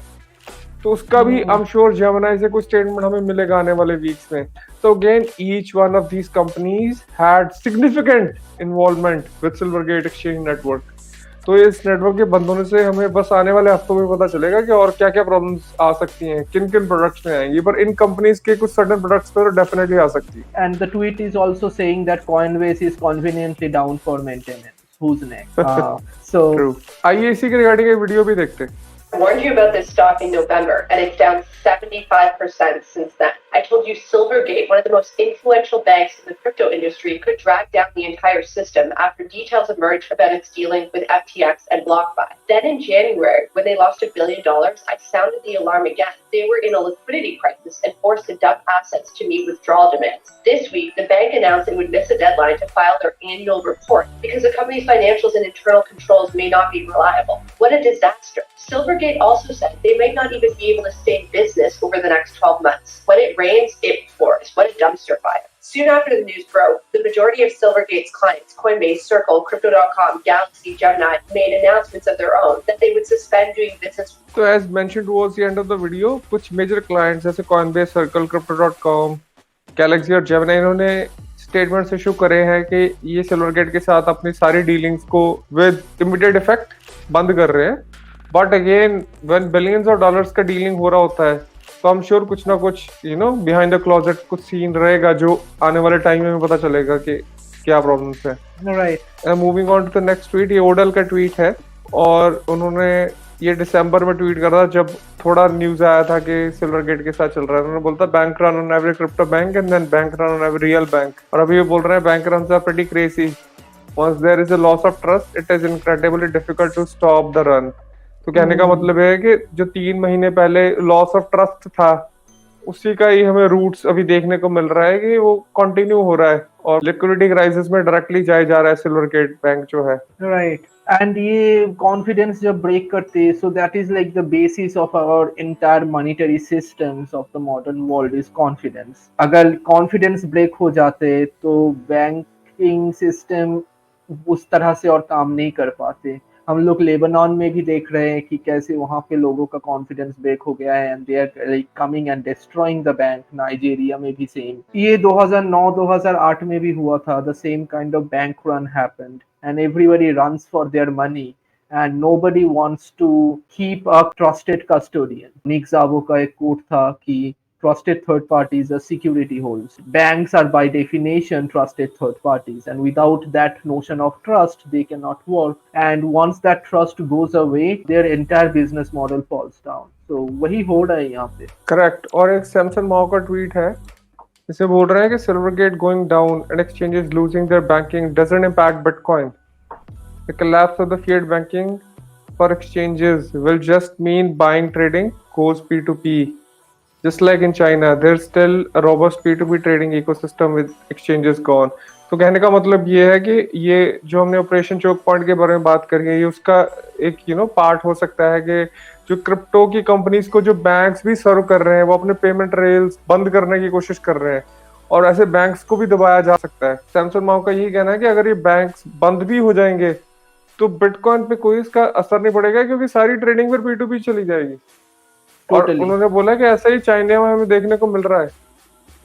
तो उसका भी आई एम श्योर जेमिनी से कुछ स्टेटमेंट हमें मिलेगा आने वाले वीक्स में। तो again each one of these companies had significant involvement with Silvergate exchange network. तो इस नेटवर्क के बंद होने से हमें बस आने वाले हफ्तों में पता चलेगा कि और क्या क्या प्रॉब्लम्स आ सकती हैं, किन किन प्रोडक्ट्स में आएंगी, पर इन कंपनीज के कुछ सर्टेन प्रोडक्ट्स पर डेफिनेटली आ सकती है। and the tweet is also saying that Coinbase is conveniently down for maintenance. Who's next? So true. आइए इसी के रिगार्डिंग एक वीडियो भी देखते हैं। I warned you about this stock in November, and it's down 75% since then. I told you Silvergate, one of the most influential banks in the crypto industry, could drag down the entire system after details emerged about its dealing with FTX and BlockFi. Then in January, when they lost $1 billion, I sounded the alarm again. They were in a liquidity crisis and forced to dump assets to meet withdrawal demands. This week, the bank announced it would miss a deadline to file their annual report because the company's financials and internal controls may not be reliable. What a disaster. Silvergate also said they might not even be able to stay in business over the next 12 months. When it rains, it pours. What a dumpster fire. Soon after the news broke, the majority of Silvergate's clients, Coinbase, Circle, Crypto.com, Galaxy, Gemini, made announcements of their own that they would suspend doing business. तो as mentioned towards the end of the video, कुछ major clients जैसे Coinbase, Circle, Crypto.com, Galaxy और Gemini, इन्होंने statements issue करे हैं कि ये Silvergate के साथ अपनी सारी डीलिंग्स को विद इमीडिएट इफेक्ट बंद कर रहे हैं। But again when billions of dollars का डीलिंग हो रहा होता है, तो आई एम श्योर कुछ ना कुछ बिहाइंड द क्लोजेट कुछ सीन रहेगा जो आने वाले टाइम में पता चलेगा कि क्या प्रॉब्लम्स है। right. Moving on to the next tweet, ये ओडल का ट्वीट है और उन्होंने ये दिसंबर में ट्वीट करा था जब थोड़ा न्यूज आया था कि सिल्वरगेट के साथ चल रहा है। उन्होंने बोलता bank run on every crypto bank and then bank run on every real bank. और अभी ये बोल रहे हैं bank run are pretty crazy, once there is a loss of trust it is incredibly difficult to stop the run। तो कहने का मतलब है कि जो 3 महीने पहले लॉस ऑफ ट्रस्ट था, उसी का ही हमें रूट्स अभी देखने को मिल रहा है कि वो कंटिन्यू हो रहा है और लिक्विडिटी क्राइसिस में डायरेक्टली जाया जा रहा है सिल्वरगेट बैंक जो है। राइट। एंड ये कॉन्फिडेंस जब ब्रेक करते, so that is like the basis of our entire monetary systems of the modern world is confidence. अगर कॉन्फिडेंस ब्रेक हो जाते तो बैंकिंग सिस्टम उस तरह से और काम नहीं कर पाते। हम लोग लेबनान में भी देख रहे हैं कि कैसे वहां पे लोगों का कॉन्फिडेंस ब्रेक हो गया है and they are like coming and destroying the bank. Nigeria में भी सेम, ये 2009-2008 में भी हुआ था। The same kind of bank run happened and everybody runs for their money and nobody wants to keep a trusted custodian. Nick Szabo का एक quote था कि trusted third parties are security holes. Banks are by definition trusted third parties, and without that notion of trust, they cannot work. And once that trust goes away, their entire business model falls down. So वही हो रहा है यहाँ पे। Correct. और एक सैमसन माओ का tweet है, इसे बोल रहे हैं कि Silvergate going down and exchanges losing their banking doesn't impact bitcoin. The collapse of the fiat banking for exchanges will just mean buying trading goes P2P. Just like in China, there's still a robust P2P trading ecosystem with exchanges gone. तो कहने का मतलब ये है कि ये जो हमने ऑपरेशन चोक पॉइंट के बारे में बात करी है, ये उसका एक पार्ट हो सकता है कि जो क्रिप्टो की कंपनीज को जो बैंक्स भी सर्व कर रहे हैं, वो अपने पेमेंट रेल्स बंद करने की कोशिश कर रहे हैं और ऐसे बैंक्स को भी दबाया जा सकता है। सैमसन माओ का यही कहना है कि अगर ये बैंक्स बंद भी हो जाएंगे तो बिटकॉइन पे कोई इसका असर नहीं पड़ेगा क्योंकि सारी ट्रेडिंग फिर P2P चली जाएगी। और उन्होंने बोला कि ऐसा ही चाइना में हमें देखने को मिल रहा है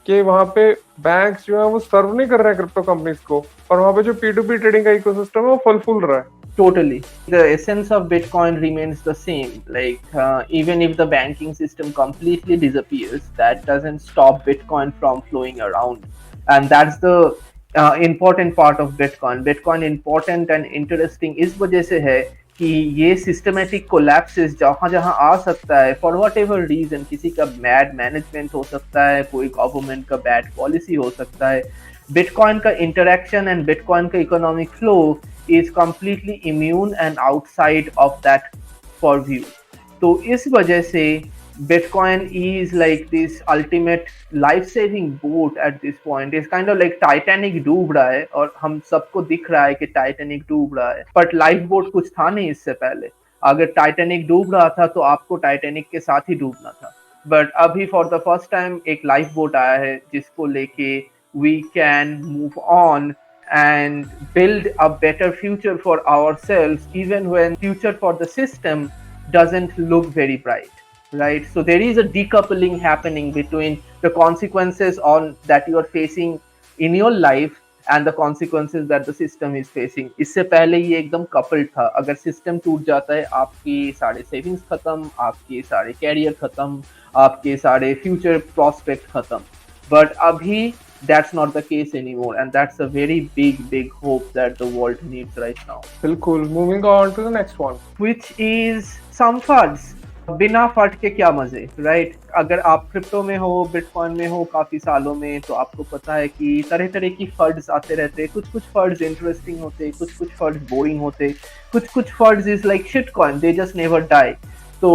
कि वहां पे बैंक्स जो है वो सर्व नहीं कर रहे हैं क्रिप्टो कंपनीज को, और वहां पे जो P2P ट्रेडिंग का इकोसिस्टम है वो फल फूल रहा है। Totally. The essence of Bitcoin remains the same. Even if the banking system completely disappears, that doesn't stop Bitcoin from flowing around. And that's the important part of Bitcoin. Bitcoin important and interesting इस वजह से है कि ये systematic collapses जहाँ जहाँ आ सकता है फॉर वट एवर रीजन, किसी का बैड मैनेजमेंट हो सकता है, कोई गवर्नमेंट का बैड पॉलिसी हो सकता है, बिटकॉइन का इंटरेक्शन एंड बिटकॉइन का economic flow is completely immune and outside of that purview. तो इस वजह से Bitcoin is like this ultimate life-saving boat at this point. It's kind of like Titanic डूब रहा है और हम सबको दिख रहा है कि Titanic डूब रहा है, but लाइफ बोट कुछ था नहीं इससे पहले. अगर Titanic डूब रहा था तो आपको Titanic के साथ ही डूबना था. बट अभी फॉर द फर्स्ट टाइम एक लाइफ बोट आया है जिसको लेके we can move on and build a better future for ourselves even when future for the system doesn't look very bright, right? So there is a decoupling happening between the consequences on that you are facing in your life and the consequences that the system is facing. इससे पहले ये एकदम coupled था. अगर system टूट जाता है, आपकी सारे savings खत्म, आपके सारे career खत्म, आपके सारे future prospect खत्म. But अभी that's not the case anymore, and that's a very big hope that the world needs right now. बिल्कुल. Moving on to the next one, which is some FUDs. बिना फट के क्या मजे, राइट? अगर आप क्रिप्टो में हो, बिटकॉइन में हो काफी सालों में, तो आपको पता है कि तरह तरह की फंड्स आते रहते हैं. कुछ फंड्स इंटरेस्टिंग होते, कुछ फंड्स बोरिंग होते, कुछ funds is like shit coin, they just never die. तो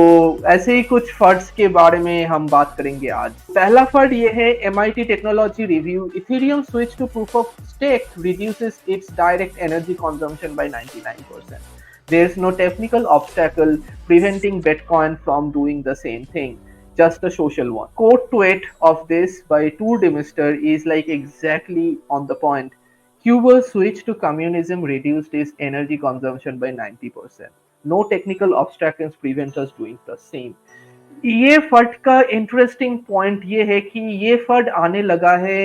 ऐसे ही कुछ फंड्स के बारे में हम बात करेंगे आज. पहला फंड ये है MIT technology review. Ethereum switch to proof of stake reduces its direct energy consumption by 99%. There's no technical obstacle preventing Bitcoin from doing the same thing, just a social one. Quote tweet of this by Tour Demister is like exactly on the point. Cuba's switch to communism reduced its energy consumption by 90%. No technical obstacles prevent us doing the same. ये fund का interesting point ये है कि ये fund आने लगा है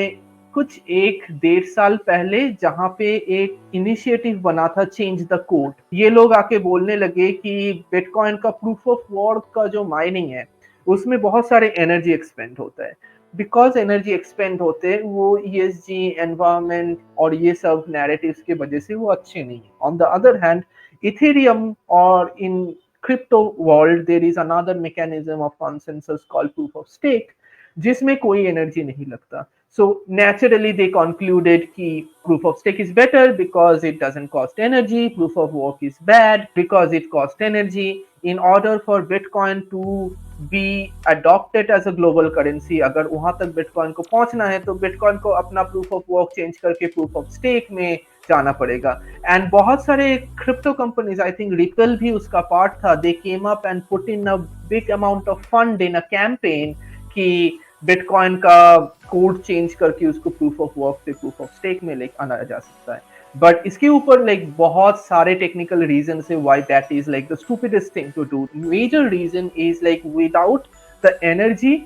कुछ 1-1.5 साल पहले, जहां पे एक इनिशिएटिव बना था चेंज द कोड. ये लोग आके बोलने लगे कि बिटकॉइन का प्रूफ ऑफ वर्क का जो माइनिंग है उसमें बहुत सारे एनर्जी एक्सपेंड होता है. बिकॉज एनर्जी एक्सपेंड होते हैं, वो ESG, एनवायरमेंट और ये सब नैरेटिव्स के वजह से वो अच्छे नहीं है. On the other hand, Ethereum और इन crypto world there is another mechanism of consensus called proof of stake, जिसमें कोई एनर्जी नहीं लगता. So naturally they concluded कि proof of stake is better because it doesn't cost energy, proof of work is bad because it costs energy. In order for Bitcoin to be adopted as a global currency, अगर वहां तक Bitcoin को पहुंचना है तो Bitcoin को अपना proof of work change करके proof of stake में जाना पड़ेगा. एंड बहुत सारे crypto companies, I think Ripple भी उसका पार्ट था, they came up and put in a big amount of fund in a campaign कि बिटकॉइन का कोड चेंज करके उसको प्रूफ ऑफ वर्क से प्रूफ ऑफ स्टेक में लेके आना जा सकता है. बट इसके ऊपर लाइक बहुत सारे टेक्निकल रीजन है why that is like the stupidest thing to do. Major reason is like without the energy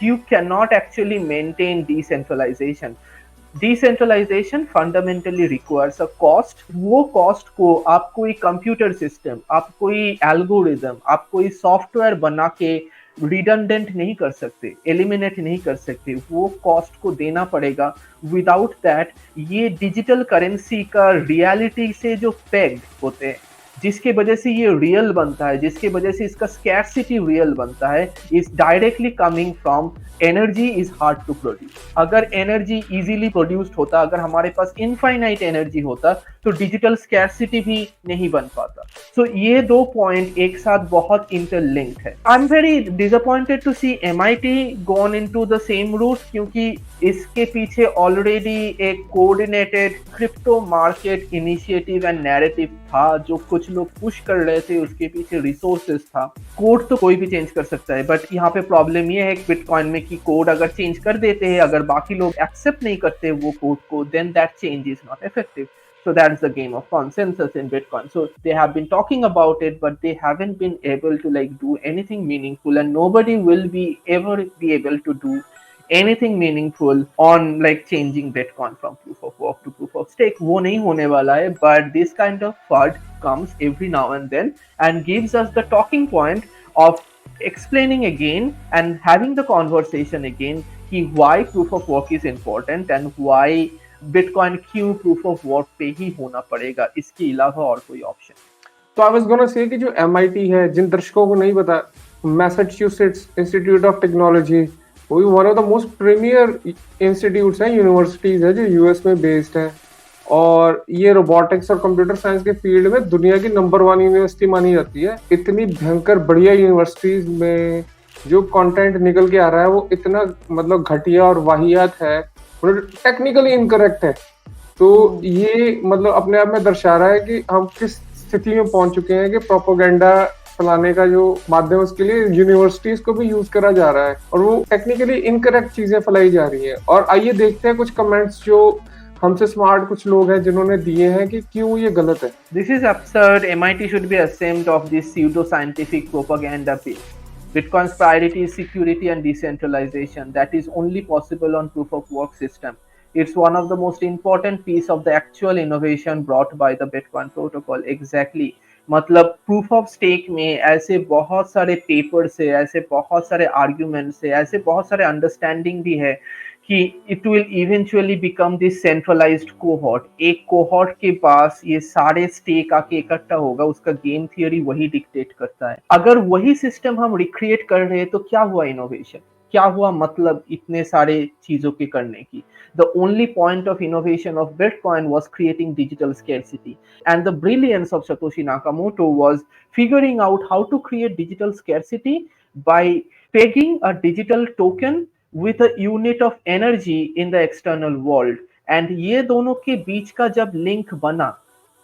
you cannot actually maintain decentralization. Decentralization fundamentally requires a cost. वो cost को आप कोई computer system, आप कोई algorithm, आप कोई software बना के रिडंडेंट नहीं कर सकते, एलिमिनेट नहीं कर सकते. वो कॉस्ट को देना पड़ेगा. विदाउट दैट ये डिजिटल करेंसी का रियलिटी से जो पेग होते हैं, जिसके वजह से ये रियल बनता है, जिसके वजह से इसका स्कैर्सिटी रियल बनता है, is directly coming from energy is hard to produce. अगर एनर्जी इजीली प्रोड्यूस्ड होता, अगर हमारे पास इनफाइनाइट एनर्जी होता, तो डिजिटल स्कैर्सिटी भी नहीं बन पाता. सो ये दो पॉइंट एक साथ बहुत इंटरलिंक्ड है. I am very disappointed to see MIT gone into the same route, क्योंकि इसके पीछे ऑलरेडी एक coordinated crypto market initiative and narrative था, जो कुछ लोग पुश कर रहे थे, उसके पीछे रिसोर्सेज था. कोड तो कोई भी चेंज कर सकता है, बट यहाँ पे प्रॉब्लम ये है बिटकॉइन में कि कोड अगर चेंज कर देते हैं, अगर बाकी लोग एक्सेप्ट नहीं करते वो कोड को, then that change is not effective. So that's the game of consensus in Bitcoin. So they have been talking about it, but they haven't been able to like do anything meaningful, and nobody will be ever be able to do anything meaningful on like changing Bitcoin from proof of work to proof of stake. वो नहीं होने वाला है, but this kind of FUD comes every now and then and gives us the talking point of explaining again and having the conversation again कि why proof of work is important and why Bitcoin क्यों proof of work पे ही होना पड़ेगा, इसके अलावा और कोई option. तो आई वाज गोना से कि जो MIT है, जिन दर्शकों को नहीं पता, मैसाचुसेट्स इंस्टीट्यूट ऑफ टेक्नोलॉजी, वो भी one of the most premiere institutes हैं, यूनिवर्सिटीज है जो यूएस में बेस्ड है, और ये रोबोटिक्स और कंप्यूटर साइंस के फील्ड में दुनिया की नंबर 1 यूनिवर्सिटी मानी जाती है। इतनी भयंकर बढ़िया यूनिवर्सिटीज में जो कंटेंट निकल के आ रहा है वो इतना मतलब घटिया और वाहियात है, टेक्निकली इनकरेक्ट है। तो ये मतलब अपने आप में दर्शा रहा है कि हम किस स्थिति में पहुंच चुके हैं कि प्रोपोगेंडा फैलाने का जो माध्यम उसके लिए यूनिवर्सिटीज को भी यूज करा जा रहा है और वो टेक्निकली इनकरेक्ट चीजें फैलाई जा रही है। और आइए देखते हैं कुछ कमेंट्स जो हमसे स्मार्ट कुछ लोग हैं जिन्होंने दिए हैं कि क्यों ये गलत है। This is absurd. MIT should be ashamed of this pseudo-scientific propaganda piece. Bitcoin's priority is security and decentralization. That is only possible on proof of work system. It's one of the most important piece of the actual innovation brought by the Bitcoin protocol. Exactly. मतलब proof of stake में ऐसे बहुत सारे papers है, ऐसे बहुत सारे arguments है, ऐसे बहुत सारे अंडरस्टैंडिंग भी है कि it will eventually become this centralised cohort. एक कोहॉर्ट के पास ये सारे स्टेक आके इकट्ठा होगा, उसका गेम थियरी वही डिक्टेट करता है। अगर वही सिस्टम हम रिक्रिएट कर रहे हैं तो क्या हुआ इनोवेशन, क्या हुआ मतलब इतने सारे चीजों के करने की। The only point of innovation of Bitcoin was creating digital scarcity, and the brilliance of Satoshi Nakamoto was figuring out how to create digital scarcity by pegging a digital token with a unit of energy in the external world. And ये दोनों के बीच का जब link बना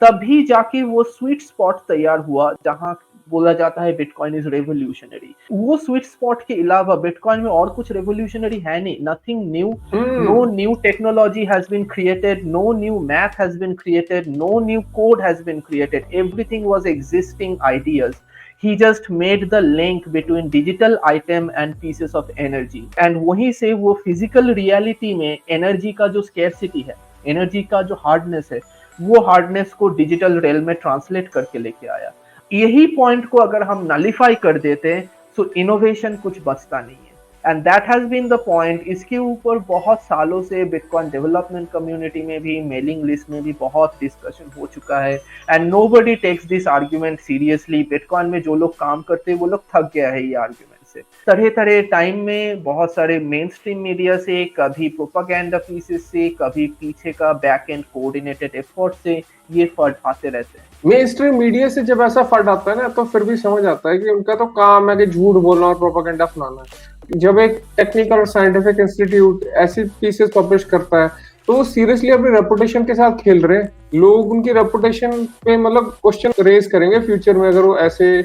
तभी जाके वो sweet spot तैयार हुआ जहां बोला जाता है बिटकॉइन इज रेवोल्यूशनरी। वो स्वीट स्पॉट के अलावा बिटकॉइन में और कुछ रेवोल्यूशनरी है नहीं, nothing new, no new technology has been created, no new math has been created, no new code has been created, everything was existing ideas. He just made the link between digital item and pieces of energy, and वहीं से वो physical reality में energy का जो scarcity है, energy का जो hardness है, वो hardness को digital realm में translate करके लेके आया। यही पॉइंट को अगर हम नलिफाई कर देते हैं तो इनोवेशन कुछ बचता नहीं है, and that has been the point. इसके ऊपर बहुत सालों से बिटकॉइन डेवलपमेंट कम्युनिटी में भी, मेलिंग लिस्ट में भी बहुत डिस्कशन हो चुका है, and nobody takes this argument seriously. Bitcoin में जो लोग काम करते हैं वो लोग थक गया है ये आर्ग्यूमेंट से। तरह तरह टाइम में बहुत सारे मेन स्ट्रीम मीडिया से, कभी प्रोपागेंडा पीसेस से, कभी पीछे का बैक एंड कोऑर्डिनेटेड एफर्ट से ये फंड आते रहते हैं। मेन स्ट्रीम मीडिया से जब ऐसा फंड आता है ना तो फिर भी समझ आता है कि उनका तो काम है कि झूठ बोलना और प्रोपागेंडा फैलाना है। जब एक टेक्निकल और साइंटिफिक इंस्टीट्यूट ऐसी पीसेस पब्लिश करता है तो वो सीरियसली अपनी रेपुटेशन के साथ खेल रहे हैं। लोग उनकी रेपुटेशन पे मतलब क्वेश्चन रेज करेंगे फ्यूचर में अगर वो ऐसे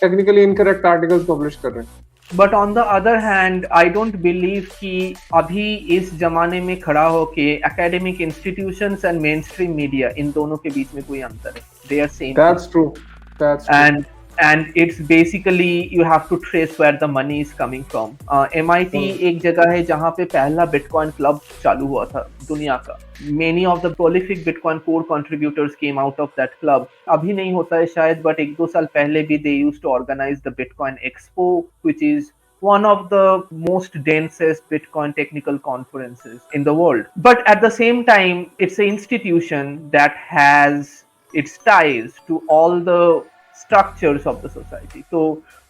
टेक्निकली इनकरेक्ट आर्टिकल्स पब्लिश कर रहे हैं। But on the other hand I don't believe कि अभी इस जमाने में खड़ा होके academic institutions and mainstream media, इन दोनों के बीच में कोई अंतर है। They are same. That's true, that's true. and it's basically you have to trace where the money is coming from. MIT एक जगह है जहाँ पे पहला बिटकॉइन क्लब चालू हुआ था दुनिया का। Many of the prolific Bitcoin core contributors came out of that club. अभी नहीं होता है शायद, but 1-2 साल पहले भी they used to organize the Bitcoin Expo, which is one of the most densest Bitcoin technical conferences in the world. But at the same time, it's an institution that has its ties to all the structures of the society. तो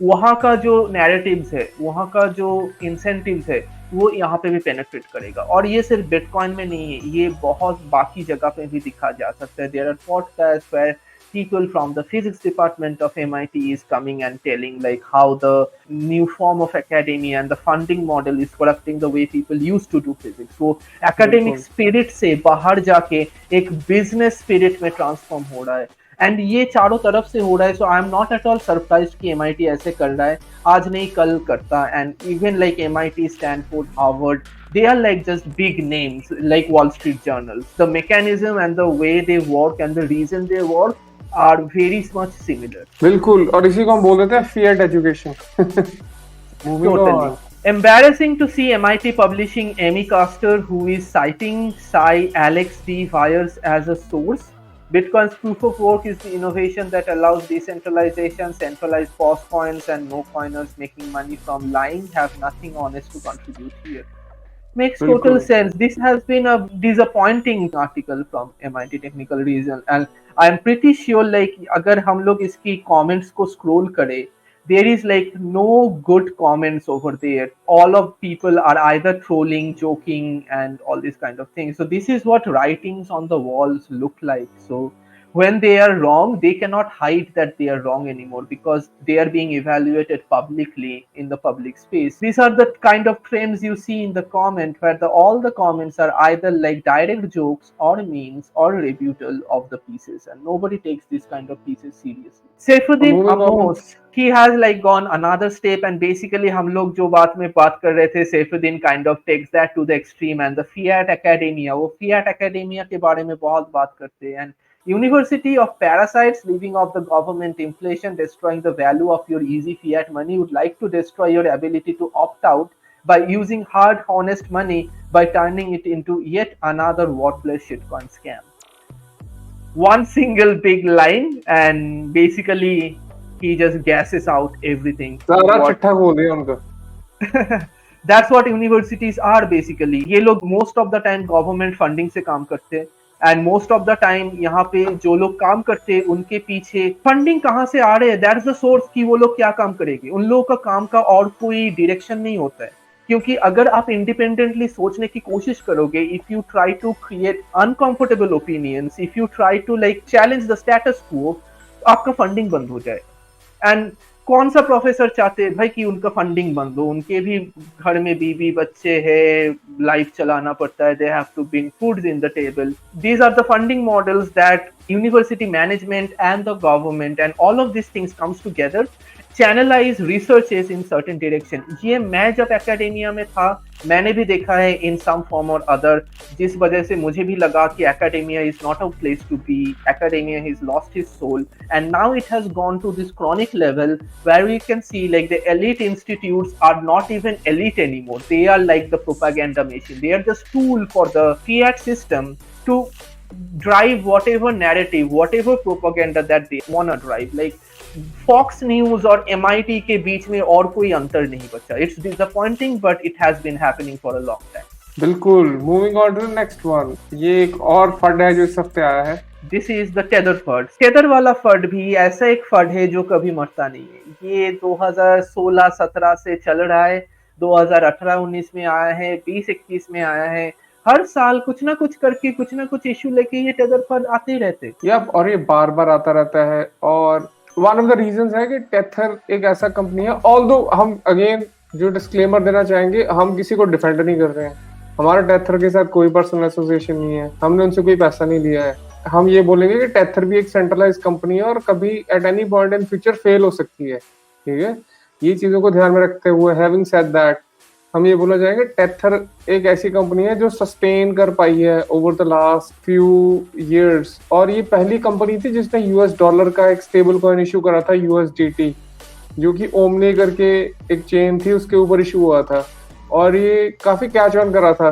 वहाँ का जो narratives है, वहाँ का जो incentives है, वो यहाँ पे भी पेनिट्रेट करेगा। और ये सिर्फ बिटकॉइन में नहीं है, ये बहुत बाकी जगह पे भी दिखा जा सकता है। There are podcast where people from the physics department of MIT is coming and telling like how the new form of academia and the funding model is corrupting the way people used to do physics. So academic spirit से बाहर जाके एक business spirit में transform हो रहा है, and ये चारों तरफ से हो रहा है। So I am not at all surprised कि MIT ऐसे कर रहा है, आज नहीं कल करता। And even like MIT, Stanford, Harvard, they are like just big names like Wall Street journals. The mechanism and the way they work and the reason they work are very much similar. बिल्कुल, और इसी को हम बोल देते हैं fiat education. Embarrassing to see MIT publishing Amy Castor, who is citing Cy Alex D. Wires as a source. Bitcoin's proof of work is the innovation that allows decentralization, centralized POS coins, and no coiners making money from lying have nothing honest to contribute here. Makes total बिल्कुल। sense. This has been a disappointing article from MIT Technical Region, and I'm pretty sure like अगर हम लोग इसकी comments को scroll करें, there is like no good comments over there. All of people are either trolling, joking, and all these kind of things. So this is what writings on the walls look like. So when they are wrong, they cannot hide that they are wrong anymore because they are being evaluated publicly in the public space. These are the kind of trends you see in the comment where all the comments are either like direct jokes or memes or rebuttal of the pieces, and nobody takes these kind of pieces seriously. Saifuddin Moving on, Amos, he has like gone another step, and basically हम लोग जो बात में बात कर रहे थे, Saifuddin kind of takes that to the extreme, and the Fiat Academia, वो Fiat Academia के बारे में बहुत बात करते हैं, and University of parasites living off the government inflation, destroying the value of your easy fiat money, would like to destroy your ability to opt out by using hard, honest money by turning it into yet another worthless shitcoin scam. One single big line, and basically he just gasses out everything. सारा What चिट्ठा खोल दिया उनका। that's what universities are basically. ये लोग most of the time government funding से काम करते हैं, and most of the time यहाँ पे जो लोग काम करते हैं उनके पीछे फंडिंग कहाँ से आ रहे हैं, दैट इज द सोर्स कि वो लोग क्या काम करेंगे. उन लोगों का काम का और कोई डायरेक्शन नहीं होता है, क्योंकि अगर आप इंडिपेंडेंटली सोचने की कोशिश करोगे, if you try to create uncomfortable opinions, if you try to like challenge the status quo, आपका फंडिंग बंद हो जाए. एंड कौन सा प्रोफेसर चाहते हैं भाई कि उनका फंडिंग बंद हो? उनके भी घर में बीबी बच्चे है, लाइफ चलाना पड़ता है, they have to bring foods in the table. These are the funding models that university management and the government and all of this things comes together, channelize researches in certain direction. ये मैं जब academia में था मैंने भी देखा है इन some form और अदर, जिस वजह से मुझे भी लगा कि academia is not a place to be, academia has lost his soul, and now it has gone to this chronic level where we can see like the elite institutes are not even elite anymore. They are like the propaganda machine. They are just tool for the fiat system to drive whatever narrative, whatever propaganda that they want to drive. Like Fox News और MIT के बीच में और कोई अंतर नहीं बचा. It's disappointing, but it has been happening for a long time. बिल्कुल। Moving on to the next one, ये एक और फंड है जो इस हफ्ते आया है। This is the tether fund. Tether वाला फंड भी ऐसा एक फंड है जो कभी मरता नहीं है. ये 2016-17 से चल रहा है, 2018-19 में आया है, 20-21 में आया है. हर साल कुछ ना कुछ करके कुछ ना कुछ इश्यू लेके ये टेदर फंड आते ही रहते. और ये बार बार आता रहता है, और वन ऑफ द रीजंस है कि टेथर एक ऐसा कंपनी है, ऑल्दो हम अगेन जो डिस्क्लेमर देना चाहेंगे, हम किसी को डिफेंड नहीं कर रहे हैं, हमारा टेथर के साथ कोई पर्सनल एसोसिएशन नहीं है, हमने उनसे कोई पैसा नहीं लिया है. हम ये बोलेंगे कि टेथर भी एक सेंट्रलाइज कंपनी है और कभी at any point in future fail हो सकती है. ठीक है, ये चीजों को ध्यान में रखते हुए, हैविंग सेड दैट, हम ये बोलना चाहेंगे टेथर एक ऐसी कंपनी है जो सस्टेन कर पाई है over the last few years, और ये पहली कंपनी थी जिसने यूएस डॉलर का एक स्टेबल कॉइन इशू करा था, यूएसडीटी, जो कि ओमनी करके एक चेन थी उसके ऊपर इशू हुआ था, और ये काफी कैच ऑन करा था.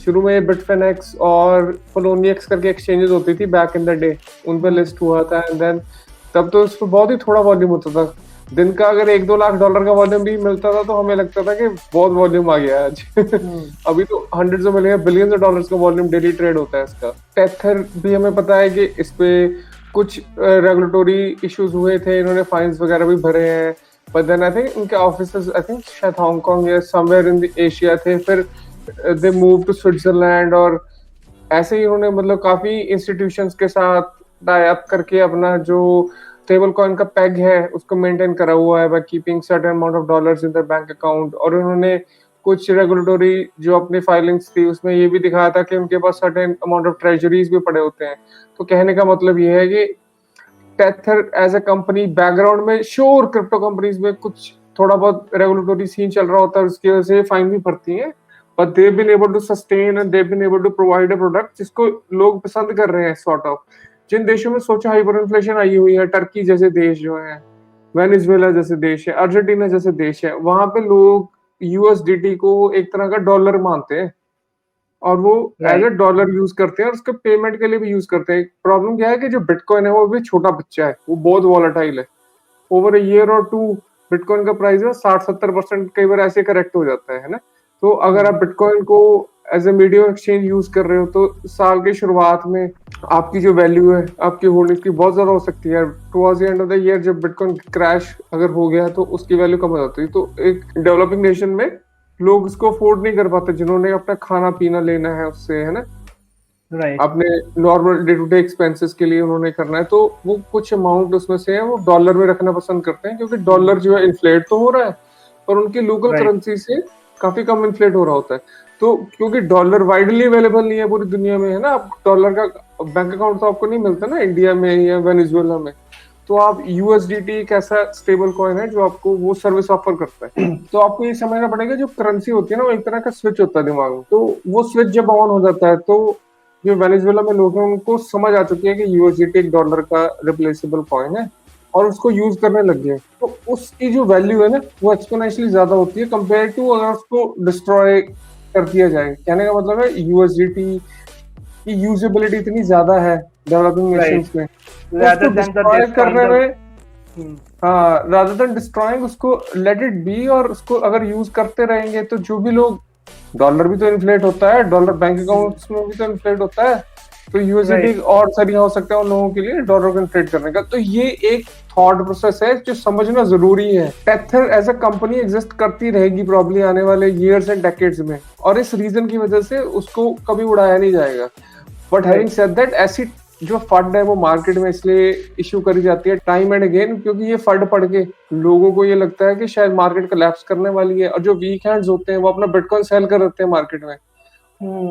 शुरू में बिटफिनेक्स और पोलोनियक्स करके एक्सचेंजेस होती थी बैक इन द डे, उन पे लिस्ट हुआ था, एंड देन तब तो उस पर बहुत ही थोड़ा वॉल्यूम होता था. दिन का अगर 1-2 लाख डॉलर का वॉल्यूम भी मिलता था तो हमें लगता था कि बहुत वॉल्यूम आ गया आज. अभी तो hundreds of million billions of dollars का वॉल्यूम डेली ट्रेड होता है इसका. टेथर भी हमें पता है कि इस पे कुछ रेगुलेटरी इश्यूज हुए थे, इन्होंने फाइन्स वगैरह भी भरे हैं, बट देन आई थिंक इनके ऑफिसेस आई थिंक शायद हांगकांग या समवेयर इन द एशिया थे, फिर दे मूव टू स्विट्जरलैंड, और ऐसे ही उन्होंने मतलब काफी इंस्टीट्यूशंस के साथ टाई अप करके अपना जो स्टेबल कॉइन का पैग है उसको मेंटेन करा हुआ है by keeping certain amount of dollars in their bank account. और उन्होंने कुछ रेगुलेटरी जो अपनी फाइलिंग्स थी उसमें ये भी दिखाया था कि उनके पास सर्टेन अमाउंट ऑफ ट्रेजरीज भी पड़े होते हैं. तो कहने का मतलब ये है कि Tether as a company background में श्योर क्रिप्टो कंपनीज में कुछ थोड़ा बहुत रेगुलेटरी सीन चल रहा होता है, उसकी वजह से फाइन भी पड़ती है, but they been able to sustain and they been able to provide a product जिसको लोग पसंद कर रहे हैं. सॉर्ट ऑफ जिन देशों में सोचा हाइपर इन्फ्लेशन आई हुई है, टर्की जैसे देश जो है, वेनेजुएला जैसे देश है, अर्जेंटीना जैसे देश है, वहां पे लोग यूएसडीटी को एक तरह का डॉलर मानते हैं और वो as a right dollar use करते हैं और उसके पेमेंट के लिए भी यूज करते हैं। प्रॉब्लम क्या है कि जो बिटकॉइन है वो भी छोटा बच्चा है, वो बहुत वॉलेटाइल है। ओवर अ ईयर और टू बिटकॉइन का प्राइस है 60-70% कई बार ऐसे करेक्ट हो जाता है ना। तो अगर आप बिटकॉइन को as a medium exchange use कर रहे हो तो साल की शुरुआत में आपकी जो वैल्यू है आपकी होल्डिंग्स की बहुत ज्यादा हो सकती है। Towards the end of the year जब बिटकॉइन क्रैश अगर हो गया तो उसकी वैल्यू कम हो जाती है। तो एक डेवलपिंग नेशन में लोग उसको अफोर्ड नहीं कर पाते, जिन्होंने अपना खाना पीना लेना है उससे, है ना, राइट अपने normal day to day expenses के लिए उन्होंने करना है, तो वो कुछ अमाउंट उसमें से है वो डॉलर में रखना पसंद करते हैं, क्योंकि डॉलर जो है इन्फ्लेट तो हो रहा है पर उनकी लोकल राइट करेंसी से काफी कम इन्फ्लेट हो रहा होता है। तो क्योंकि डॉलर वाइडली अवेलेबल नहीं है पूरी दुनिया में, है ना, आप डॉलर का बैंक अकाउंट तो आपको नहीं मिलता ना इंडिया में या वेनेजुएला में, तो आप यूएसडीटी एक ऐसा स्टेबल कॉइन है जो आपको वो सर्विस ऑफर करता है। तो आपको ये समझना पड़ेगा जो करेंसी होती है ना वो एक तरह का स्विच होता है दिमाग में, तो वो स्विच जब ऑन हो जाता है तो जो वेनेजुएला में लोग हैं उनको समझ आ चुकी है कि यूएसडीटी एक डॉलर का रिप्लेसेबल कॉइन है और उसको यूज करने लग गए। तो उसकी जो वैल्यू है ना वो एक्सपोनेंशियली ज्यादा होती है कंपेयर टू अगर उसको डिस्ट्रॉय कर दिया जाए। कहने का मतलब है यूएसडीटी की यूजेबिलिटी इतनी ज्यादा है डेवलपिंग राइट नेशंस में, तो उसको rather than the डिस्ट्रॉय करने kind of में, हाँ, रादर देन डिस्ट्रॉइंग उसको लेट इट बी, और उसको अगर यूज करते रहेंगे तो जो भी लोग, डॉलर भी तो इन्फ्लेट होता है, डॉलर बैंक अकाउंट्स में भी तो इन्फ्लेट होता है, तो यूएसडीटी राइट और तरीका हो सकता है उन लोगों के लिए डॉलर को इन्फ्लेट करने का। तो ये एक थॉट प्रोसेस है जो समझना जरूरी है। Tether as a company exist करती रहेगी प्रॉब्ली आने वाले ईयर्स एंड डेकेड्स में, और इस रीजन की वजह से उसको कभी उड़ाया नहीं जाएगा। बट हैविंग सेड दैट, ऐसी जो फंड है वो मार्केट में इसलिए इशू करी जाती है टाइम एंड अगेन क्योंकि ये फंड पढ़ के लोगों को ये लगता है कि शायद मार्केट कोलैप्स करने वाली है, और जो वीक हैंड्स होते हैं वो अपना बिटकॉइन सेल कर देते हैं मार्केट में,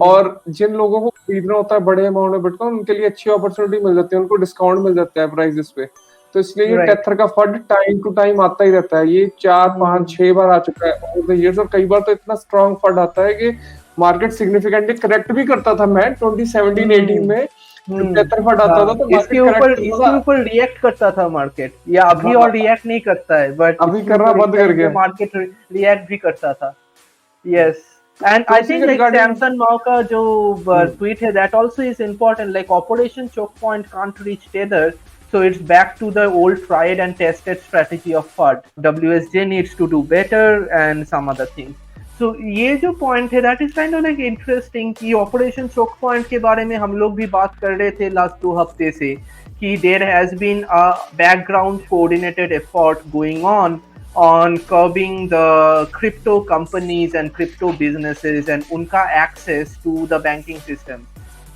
और जिन लोगों को खरीदना होता है बड़े अमाउंट में बिटकॉइन उनके लिए अच्छी अपॉर्चुनिटी मिल जाती है, उनको डिस्काउंट मिल जाता है प्राइसेस पे। तो इसलिए ये राइट टेथर का फंड टाइम टू टाइम आता ही रहता है, ये 4-5-6 बार आ चुका है ओवर द इयर्स, और कई बार तो इतना स्ट्रॉन्ग फंड आता है कि मार्केट सिग्निफिकेंटली करेक्ट भी करता था। मैं 2017-18 में टेथर फंड आता था तो इसके मार्केट करेक्ट ऊपर होता था। रिएक्ट करता था मार्केट, या अभी हाँ, और रिएक्ट नहीं करता है, बट अभी करना बंद कर गया। मार्केट रिएक्ट भी करता था। यस, and तो I इसी think के like रिगार्डिंग Samson Mao का जो tweet है that also is important, like Operation Choke Point can't reach Tether, so it's back to the old tried and tested strategy of FUD. WSJ needs to do better and some other things. So ये जो point है that is kind of like interesting कि Operation Choke Point के बारे में हम लोग भी बात कर रहे थे last 2 हफ्ते से कि there has been a background coordinated effort going on curbing the crypto companies and crypto businesses and unka access to the banking system.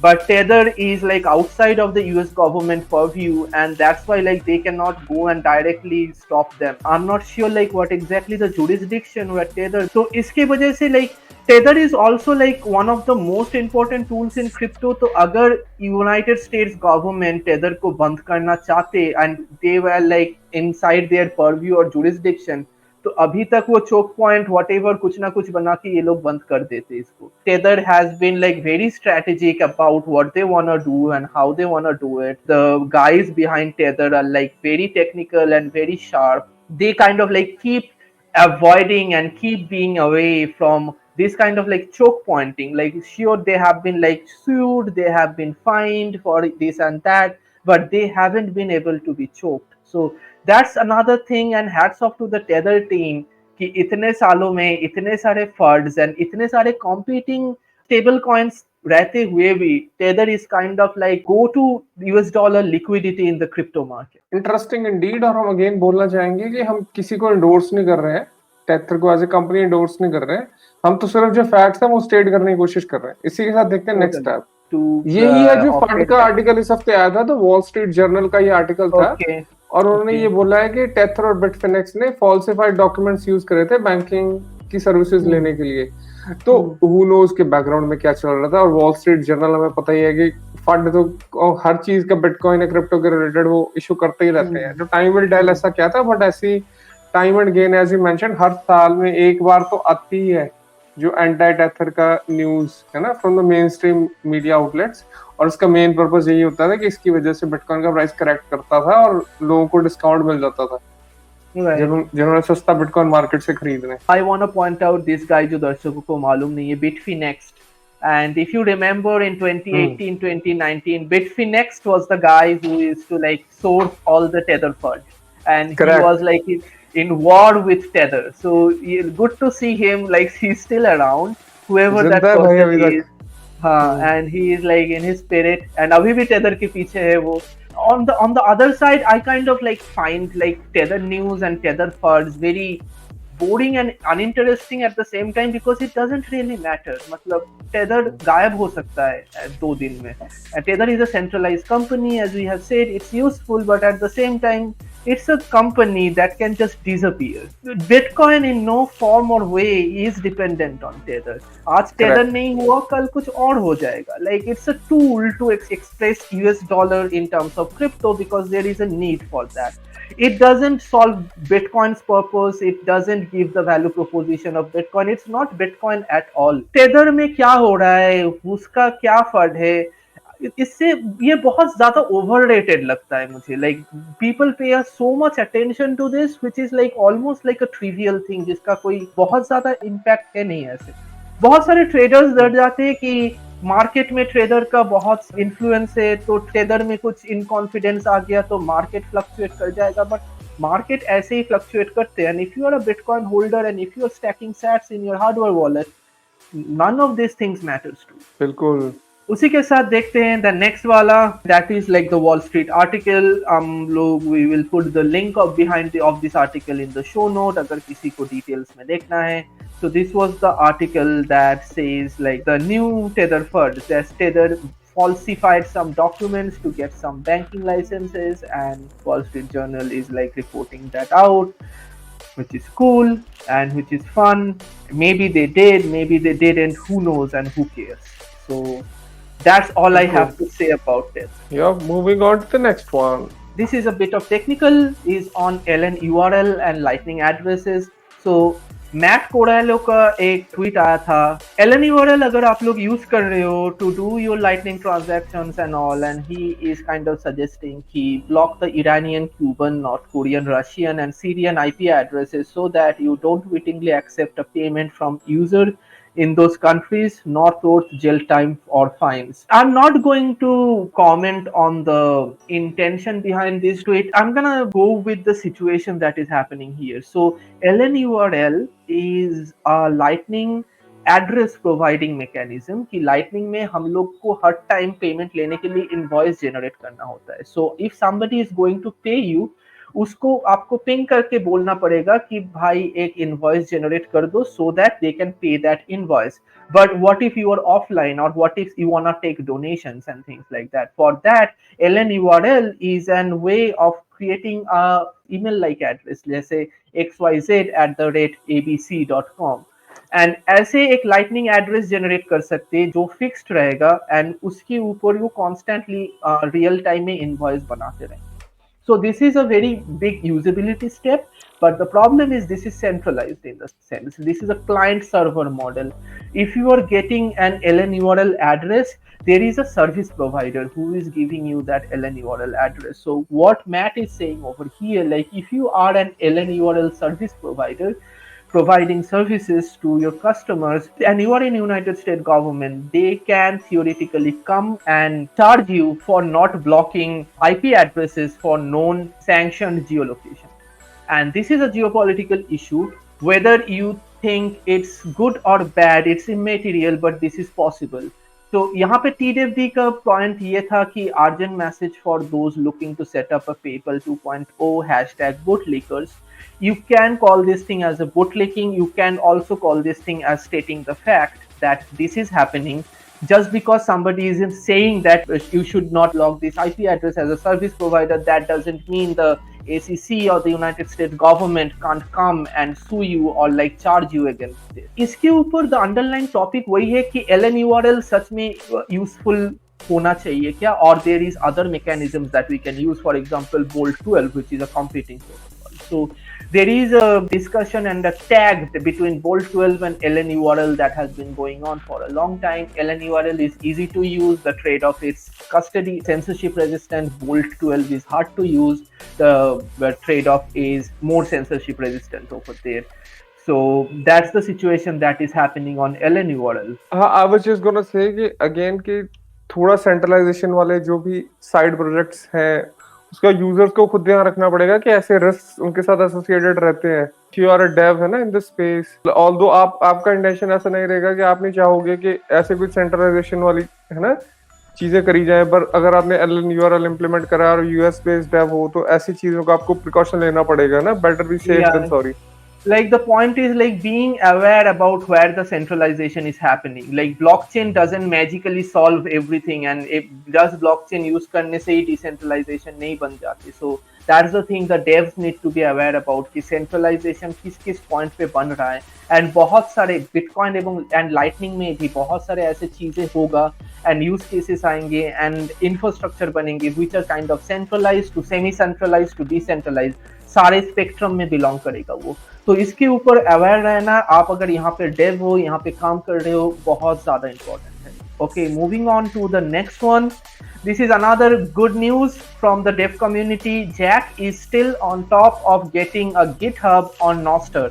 But Tether is like outside of the US government purview, and that's why like they cannot go and directly stop them. I'm not sure like what exactly the jurisdiction where Tether. So iske wajah se like Tether is also like one of the most important tools in crypto. तो अगर United States government Tether को बंद करना चाहते and they were like inside their purview or jurisdiction, तो अभी तक वो choke point whatever कुछ ना कुछ बना के ये लोग बंद कर देते इसको. Tether has been like very strategic about what they wanna do and how they wanna do it. The guys behind Tether are like very technical and very sharp. They kind of like keep avoiding and keep being away from this kind of like choke pointing. Like sure they have been like sued, they have been fined for this and that, but they haven't been able to be choked. So that's another thing, and hats off to the Tether team कि इतने सालों में इतने सारे funds and इतने सारे competing stable coins रहते हुए भी Tether is kind of like go to US dollar liquidity in the crypto market. Interesting Indeed. और हम अगेन बोलना चाहेंगे कि हम किसी को एंडोर्स नहीं कर रहे हैं, टेथर को एज ए कंपनी एंडोर्स नहीं कर रहे हैं, हम तो सिर्फ जो फैक्ट्स हैं वो स्टेट करने की कोशिश कर रहे हैं। इसी के साथ देखते हैं नेक्स्ट स्टेप। यही है जो फंड का आर्टिकल इस हफ्ते आया था, तो वॉल स्ट्रीट जर्नल का ये आर्टिकल था, और उन्होंने ये बोला है कि टेथर और बिटफिनेक्स ने फॉल्सिफाइड डॉक्यूमेंट्स यूज करे थे बैंकिंग की सर्विसेज लेने के लिए। तो हु नोज के बैकग्राउंड में क्या चल रहा था। और वॉल स्ट्रीट जर्नल हमें पता ही है कि फंड तो हर चीज का बिटकॉइन या क्रिप्टो के रिलेटेड वो इशू करते ही रहते हैं। जो टाइम विल टेल ऐसा क्या था, बट ऐसी time and again as you mention हर साल में एक बार तो आती ही है जो एंटी टेथर का न्यूज है ना from the main stream media outlets, और इसका मेन पर्पस यही होता था कि इसकी वजह से बिटकॉइन का प्राइस करेक्ट करता था और लोगों को डिस्काउंट मिल जाता था। Right. जिन्होंने सस्ता बिटकॉइन मार्केट से खरीदने। I want to point out this guy जो दर्शकों को मालूम नहीं है, Bitfinex. And if you remember in 2018, 2019, Bitfinex was the guy who used to like source all the Tether funds, and he Correct. was like in war with Tether. So good to see him, like he's still around, whoever that जिंदा है भाई person अभी तक। is. हाँ, and he is like in his spirit, and अभी भी Tether के पीछे है वो. On the other side, I kind of like find like Tether news and Tether funds very boring and uninteresting at the same time because it doesn't really matter. मतलब Tether गायब हो सकता है 2 दिन में. And Tether is a centralized company, as we have said. It's useful, but at the same time, it's a company that can just disappear. Bitcoin in no form or way is dependent on Tether. आज Tether Correct. नहीं हुआ, कल कुछ और हो जाएगा. Like it's a tool to express US dollar in terms of crypto because there is a need for that. It doesn't solve Bitcoin's purpose. It doesn't give the value proposition of Bitcoin. It's not Bitcoin at all. Tether में क्या हो रहा है, उसका क्या फर्ड है, इससे ये बहुत ज्यादा ओवररेटेड लगता है मुझे. Like people pay so much attention to this which is like almost like a trivial thing जिसका कोई बहुत ज्यादा इम्पैक्ट है नहीं. ऐसे बहुत सारे ट्रेडर्स डर जाते हैं कि मार्केट में ट्रेडर का बहुत इन्फ्लुएंस है, तो ट्रेडर में कुछ इनकॉन्फिडेंस आ गया तो मार्केट फ्लक्चुएट कर जाएगा. बट मार्केट ऐसे ही फ्लक्चुएट करते हैं. And if you are a Bitcoin holder and if you are stacking sats in your hardware wallet, none of this things matters to. बिल्कुल. उसी के साथ देखते हैं द नेक्स्ट वाला, that is like the Wall Street article. हम लोग we will put the link of behind of this article in the show note अगर किसी को डिटेल्स में देखना है. So this was the article that says like the new Tether fund, that Tether falsified some documents to get some banking licenses, and Wall Street Journal is like reporting that out, which is cool and which is fun. Maybe they did, maybe they didn't, who knows and who cares. So that's all I have to say about this. Yeah, moving on to the next one. This is a bit of technical, is on LN URL and lightning addresses. So Matt Corallo का एक tweet आया था. Elon URL अगर आप लोग use कर रहे हो to do your lightning transactions and all, and he is kind of suggesting कि block the Iranian, Cuban, North Korean, Russian and Syrian IP addresses so that you don't wittingly accept a payment from user in those countries, not worth jail time or fines. I'm not going to comment on the intention behind this tweet. I'm gonna go with the situation that is happening here. So LNURL is a lightning address providing mechanism कि lightning में हम लोग को हर time payment लेने के लिए invoice generate करना होता है. So if somebody is going to pay you, उसको आपको पिंग करके बोलना पड़ेगा कि भाई एक इनवॉइस जनरेट कर दो so that they can pay that invoice. But what if you are offline, or what if you want to take donations and things like that? For that, LNURL is a way of creating a email like address, जैसे xyz@abc.com. And ऐसे एक lightning address generate कर सकते हैं जो fixed रहेगा and उसके ऊपर वो कॉन्स्टेंटली रियल टाइम में इनवॉइस बनाते रहेंगे. So this is a very big usability step, but the problem is this is centralized in the sense this is a client server model. If you are getting an LNURL address, there is a service provider who is giving you that LNURL address. So what Matt is saying over here, like if you are an LNURL service provider providing services to your customers and you are in United States government, they can theoretically come and charge you for not blocking IP addresses for known sanctioned geolocation. And this is a geopolitical issue. Whether you think it's good or bad, it's immaterial, but this is possible. तो यहाँ पे TDFD का point ये था कि urgent message for those looking to set up a PayPal 2.0 #bootlickers. You can call this thing as a bootlicking. You can also call this thing as stating the fact that this is happening. Just because somebody isn't saying that you should not log this IP address as a service provider, that doesn't mean the ACC or the United States government can't come and sue you or like charge you against this. इसके ऊपर the underlying topic वही है कि LNURL सच में useful होना चाहिए क्या, or there is other mechanisms that we can use, for example Bolt 12 which is a competing protocol. So There is a discussion and a tag between Bolt 12 and LNURL that has been going on for a long time. LNURL is easy to use. The trade-off is custody, censorship resistant. Bolt 12 is hard to use. The trade-off is more censorship resistant over there. So that's the situation that is happening on LNURL. हाँ, I was just gonna say कि again कि थोड़ा centralisation वाले जो भी side projects हैं उसका users को खुद ध्यान रखना पड़ेगा कि ऐसे रिस्क उनके साथ एसोसिएटेड रहते हैं। यू आर अ डेव है ना इन दिस स्पेस, ऑल्दो आपका इंटेंशन ऐसा नहीं रहेगा कि आप नहीं चाहोगे कि ऐसे कुछ सेंट्रलाइजेशन वाली है ना चीजें करी जाए, पर अगर आपने LNURL इम्प्लीमेंट करा और यूएस बेस्ड डेव हो तो ऐसी चीजों का आपको प्रिकॉशन लेना पड़ेगा ना। Better be safe than sorry. Like the point is like being aware about where the centralization is happening. Like blockchain doesn't magically solve everything, and if does blockchain use करने से ही decentralization नहीं बन जाती. So that's the thing the devs need to be aware about कि centralization किस point पे बन रहा है. And बहुत सारे Bitcoin and Lightning में भी बहुत सारे ऐसे चीजें होगा and use cases आएंगे and infrastructure बनेंगे which are kind of centralized to semi-centralized to decentralized. सारे स्पेक्ट्रम में बिलोंग करेगा वो. तो इसके ऊपर अवेयर रहना, आप अगर यहाँ पे डेव हो, यहाँ पे काम कर रहे हो, बहुत ज्यादा इंपॉर्टेंट है. Okay, moving on to the next one. This is another good news from the dev community. Jack is still on top of getting a GitHub on Nostr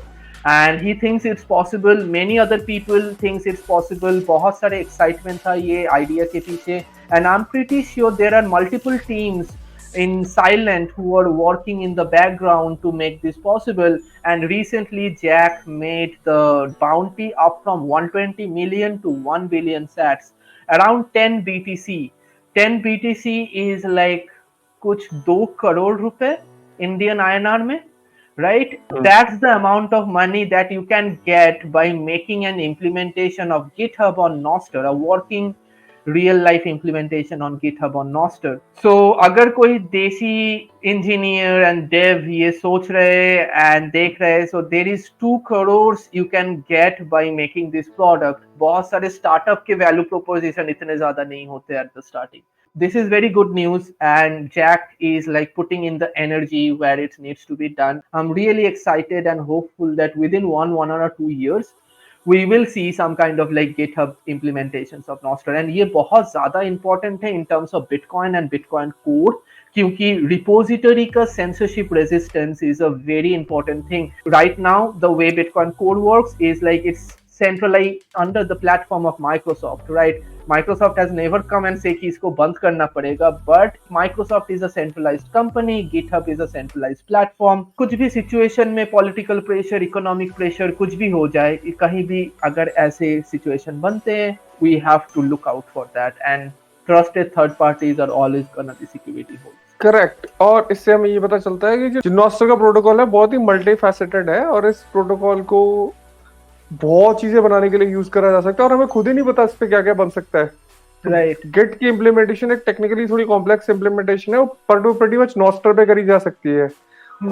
and he thinks it's possible. Many other people thinks it's possible. बहुत सारे excitement था ये idea के पीछे and I'm pretty sure there are multiple teams in silent who are working in the background to make this possible. And recently Jack made the bounty up from 120 million to 1 billion sats, around 10 BTC. 10 BTC is like कुछ 2 करोड़ रुपए Indian INR में, right? That's the amount of money that you can get by making an implementation of GitHub on Nostr, a working real life implementation on GitHub on Nostr. So अगर कोई देसी engineer and Dave ये सोच रहे and देख रहे, so there is 2 crores you can get by making this product. बहुत सारे स्टार्टअप के वैल्यू प्रोपोजिशन इतने ज्यादा नहीं होते at the starting. This is very good news and Jack is like putting in the energy where it needs to be done. I'm really excited and hopeful that within one or 2 years we will see some kind of like GitHub implementations of Nostr. And ये बहुत ज़्यादा important है in terms of Bitcoin and Bitcoin core, क्योंकि repository का censorship resistance is a very important thing. Right now, the way Bitcoin core works is like it's centralized under the platform of Microsoft, right? Microsoft has never come and say कि इसको बंद करना पड़ेगा, but Microsoft is a centralized company, GitHub is a centralized platform. कुछ भी situation में political pressure, economic pressure, कुछ भी हो जाए, कहीं भी अगर ऐसे situation बनते हैं, we have to look out for that and trusted third parties are always gonna be security holes. Correct. और इससे हमें ये पता चलता है कि जो नॉस्टर का प्रोटोकॉल है बहुत ही मल्टी फैसेटेड है और इस प्रोटोकॉल को बहुत चीजें बनाने के लिए यूज करा जा सकता है और हमें खुद ही नहीं पता इस पे क्या क्या बन सकता है। राइट। गिट की इम्प्लीमेंटेशन एक टेक्निकली थोड़ी कॉम्प्लेक्स इम्प्लीमेंटेशन है, पर प्रीटी मच नॉस्टर पे करी जा सकती है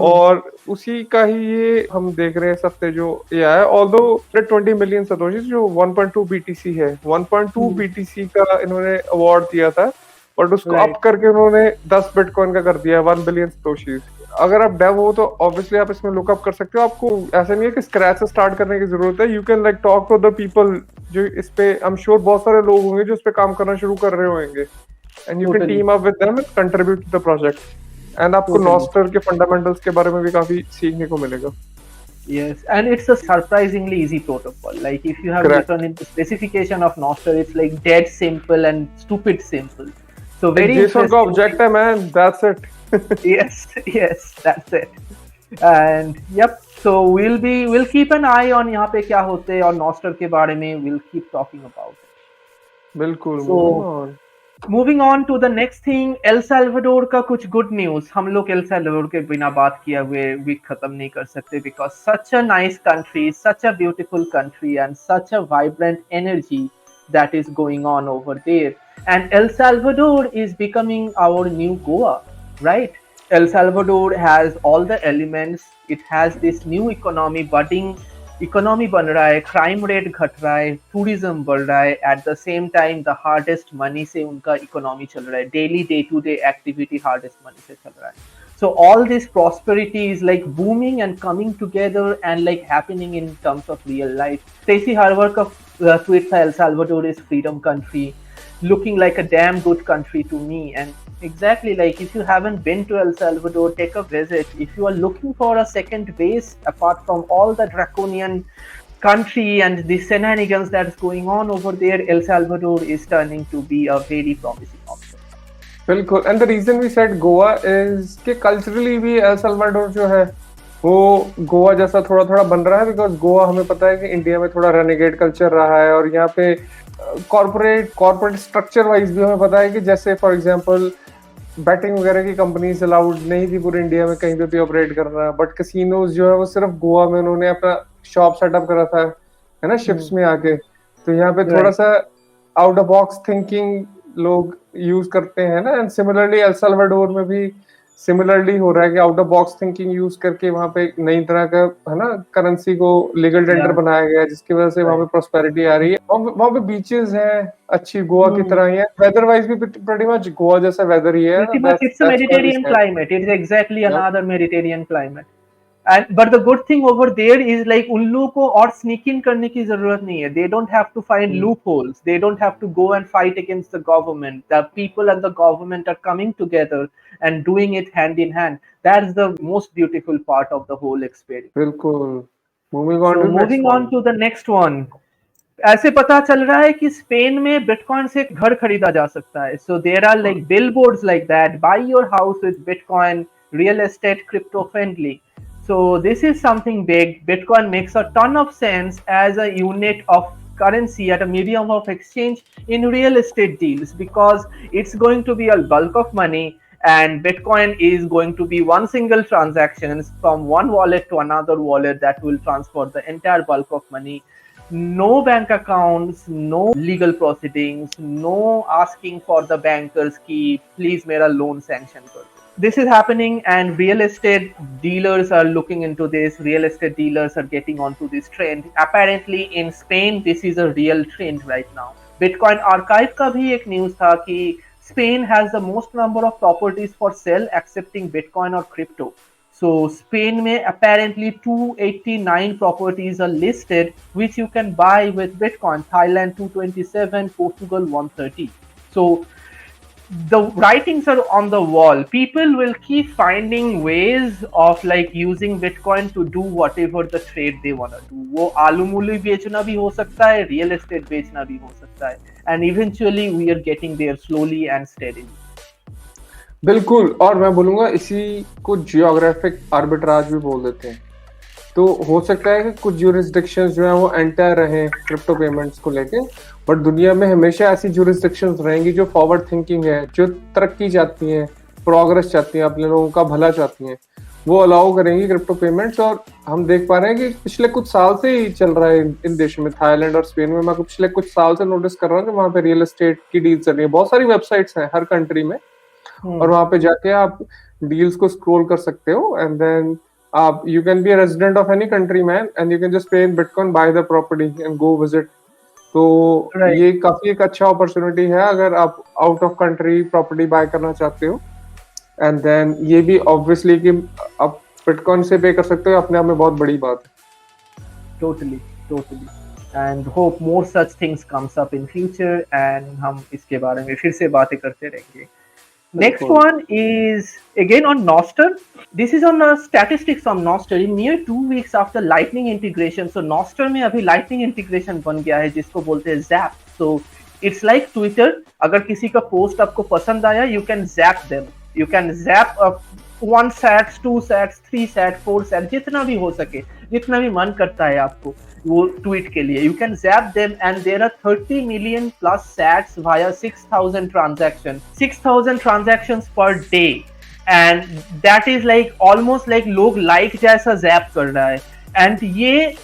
और उसी का ही ये हम देख रहे हैं इस हफ्ते जो ये आया। ऑल्दो 20 मिलियन सतोशी जो 1.2 BTC है, 1.2 BTC का इन्होंने अवार्ड दिया था बट उसको अप करके उन्होंने 10 बिटकॉइन का कर दिया 1 बिलियन सतोशी। अगर आप डेव हो तो ऑब्वियसली आप इसमें लुकअप कर सकते हो, आपको ऐसा नहीं है कि स्क्रैच से स्टार्ट करने की जरूरत है। You can like talk to the people जो इस पे, आई एम श्योर बहुत सारे लोग होंगे जो इस पे काम करना शुरू कर रहे होंगे and you can team up with them and contribute to the project and आपको नॉस्टर के फंडामेंटल्स के बारे में भी काफी सीखने को मिलेगा। Yes, and it's a surprisingly easy protocol. Like if you have written in the specification of Nostr, it's like dead simple and stupid simple. So very JSON का object है man, that's it. yes, that's it. And yep, so we'll keep an eye on यहाँ पे क्या होते हैं और Nostr के बारे में we'll keep talking about it. बिल्कुल। So moving on to the next thing, El Salvador का कुछ गुड न्यूज। हम लोग एल साल्वाडोर के बिना बात किए हुए वीक खत्म नहीं कर सकते because such a nice country, such a beautiful country and such a vibrant energy that is going on over there. And El Salvador is becoming our new Goa, right? El Salvador has all the elements. It has this new economy, budding economy बन रहा है, crime rate घट रहा है, tourism बढ़ रहा है, at the same time the hardest money से उनका economy चल रहा है, daily day to day activity hardest money से चल रहा है. So all this prosperity is like booming and coming together and like happening in terms of real life. Stacy Harvard का tweet था, El Salvador is freedom country, looking like a damn good country to me. And exactly, like if you haven't been to El Salvador, take a visit. If you are looking for a second base apart from all the draconian country and the shenanigans that's going on over there, El Salvador is turning to be a very promising option. बिल्कुल. And the reason we said Goa is कि culturally भी El Salvador जो है वो गोवा जैसा थोड़ा थोड़ा बन रहा है, बिकॉज गोवा हमें पता है कि इंडिया में थोड़ा रेनेगेड कल्चर रहा है, और यहाँ पे कॉर्पोरेट स्ट्रक्चर वाइज भी हमें पता है कि जैसे फॉर एग्जांपल बैटिंग वगैरह की कंपनीज अलाउड नहीं थी पूरे इंडिया में कहीं पे भी ऑपरेट करना, बट कैसीनोज जो है वो सिर्फ गोवा में उन्होंने अपना शॉप सेटअप करा था, है ना, शिप्स में आके. तो यहाँ पे थोड़ा सा आउट ऑफ बॉक्स थिंकिंग लोग यूज करते हैं ना. एंड सिमिलरली एल सल्वाडोर में भी सिमिलरली हो रहा है कि out of box thinking use करके वहाँ पे एक नई तरह का, है ना, करेंसी को लीगल टेंडर बनाया गया है, जिसकी वजह से वहाँ पे प्रॉस्पेरिटी आ रही है. वहाँ पे बीचेस हैं अच्छी गोवा की तरह ही है, वेदर वाइज भी pretty much गोवा जैसा वेदर ही है. Pretty much it's a Mediterranean climate. It's exactly another Mediterranean climate. And but the good thing over there is like उन लोगों को और sneak in करने की जरूरत नहीं है. They don't have to find loopholes. They don't have to go and fight against the government. The people and the government are coming together and doing it hand in hand. That's the most beautiful part of the whole experience. बिल्कुल. Moving on to the next one. ऐसे पता चल रहा है कि Spain में bitcoin से घर खरीदा जा सकता है. So there are like billboards like that. Buy your house with Bitcoin. Real estate, crypto friendly. So this is something big. Bitcoin makes a ton of sense as a unit of currency at a medium of exchange in real estate deals, because it's going to be a bulk of money, and Bitcoin is going to be one single transaction from one wallet to another wallet that will transfer the entire bulk of money. No bank accounts, no legal proceedings, no asking for the bankers ki please mera loan sanction kar do. This is happening, and real estate dealers are looking into this. Real estate dealers are getting onto this trend. Apparently in Spain this is a real trend right now. Bitcoin Archive का भी एक news था कि Spain has the most number of properties for sale accepting Bitcoin or crypto. So Spain में apparently 289 properties are listed which you can buy with Bitcoin. Thailand 227, Portugal 130. So the writings are on the wall. People will keep finding ways of like using Bitcoin to do whatever the trade they want to do. वो आलू मूली बेचना भी हो सकता है, real estate बेचना भी हो सकता है, and eventually we are getting there slowly and steadily. बिल्कुल. और मैं बोलूंगा इसी को जियोग्राफिक आर्बिट्राज भी बोल देते हैं. तो हो सकता है कि कुछ ज्यूरिसडिक्शंस जो है वो एंटर रहे क्रिप्टो पेमेंट्स को लेके, बट दुनिया में हमेशा ऐसी ज्यूरिसडिक्शंस रहेंगी जो फॉरवर्ड थिंकिंग है, जो तरक्की चाहती हैं, प्रोग्रेस चाहती हैं, अपने लोगों का भला चाहती हैं, वो अलाउ करेंगी क्रिप्टो पेमेंट्स. और हम देख पा रहे हैं कि पिछले कुछ साल से ही चल रहा है इन देशों में, थाईलैंड और स्पेन में. मैं पिछले कुछ साल से नोटिस कर रहा हूँ कि वहाँ पे रियल एस्टेट की डील चल रही है. बहुत सारी वेबसाइट्स हैं हर कंट्री में, और वहाँ पे जाके आप डील्स को स्क्रॉल कर सकते हो, एंड देन आप you can be a resident of any country man, and you can just पे इन bitcoin, by the property and go visit. तो ये काफी एक अच्छा अपॉर्चुनिटी है अगर आप out of country property bye करना चाहते हो. एंड देन ये भी ऑब्वियसली कि आप बिटकॉइन से पे कर सकते हो, अपने आप में बहुत बड़ी बात है. Totally. And hope more such things comes up in future, and हम इसके बारे में फिर से बातें करते रहेंगे. Next one is again on Nostr. This is on the statistics on Nostr. In near 2 weeks after Lightning integration, so Nostr में अभी Lightning integration बन गया है जिसको बोलते हैं Zap. So it's like Twitter. अगर किसी का पोस्ट आपको पसंद आया, you can zap them. You can zap 1 sats, 2 sats, 3 sats, 4 sats, जितना भी हो सके, जितना भी मन करता है आपको वो ट्वीट के लिए. You can zap them, and there are 30 million plus sats via 6,000 transactions per day, and that is like almost like लोग like जैसा zap कर रहा है. and ये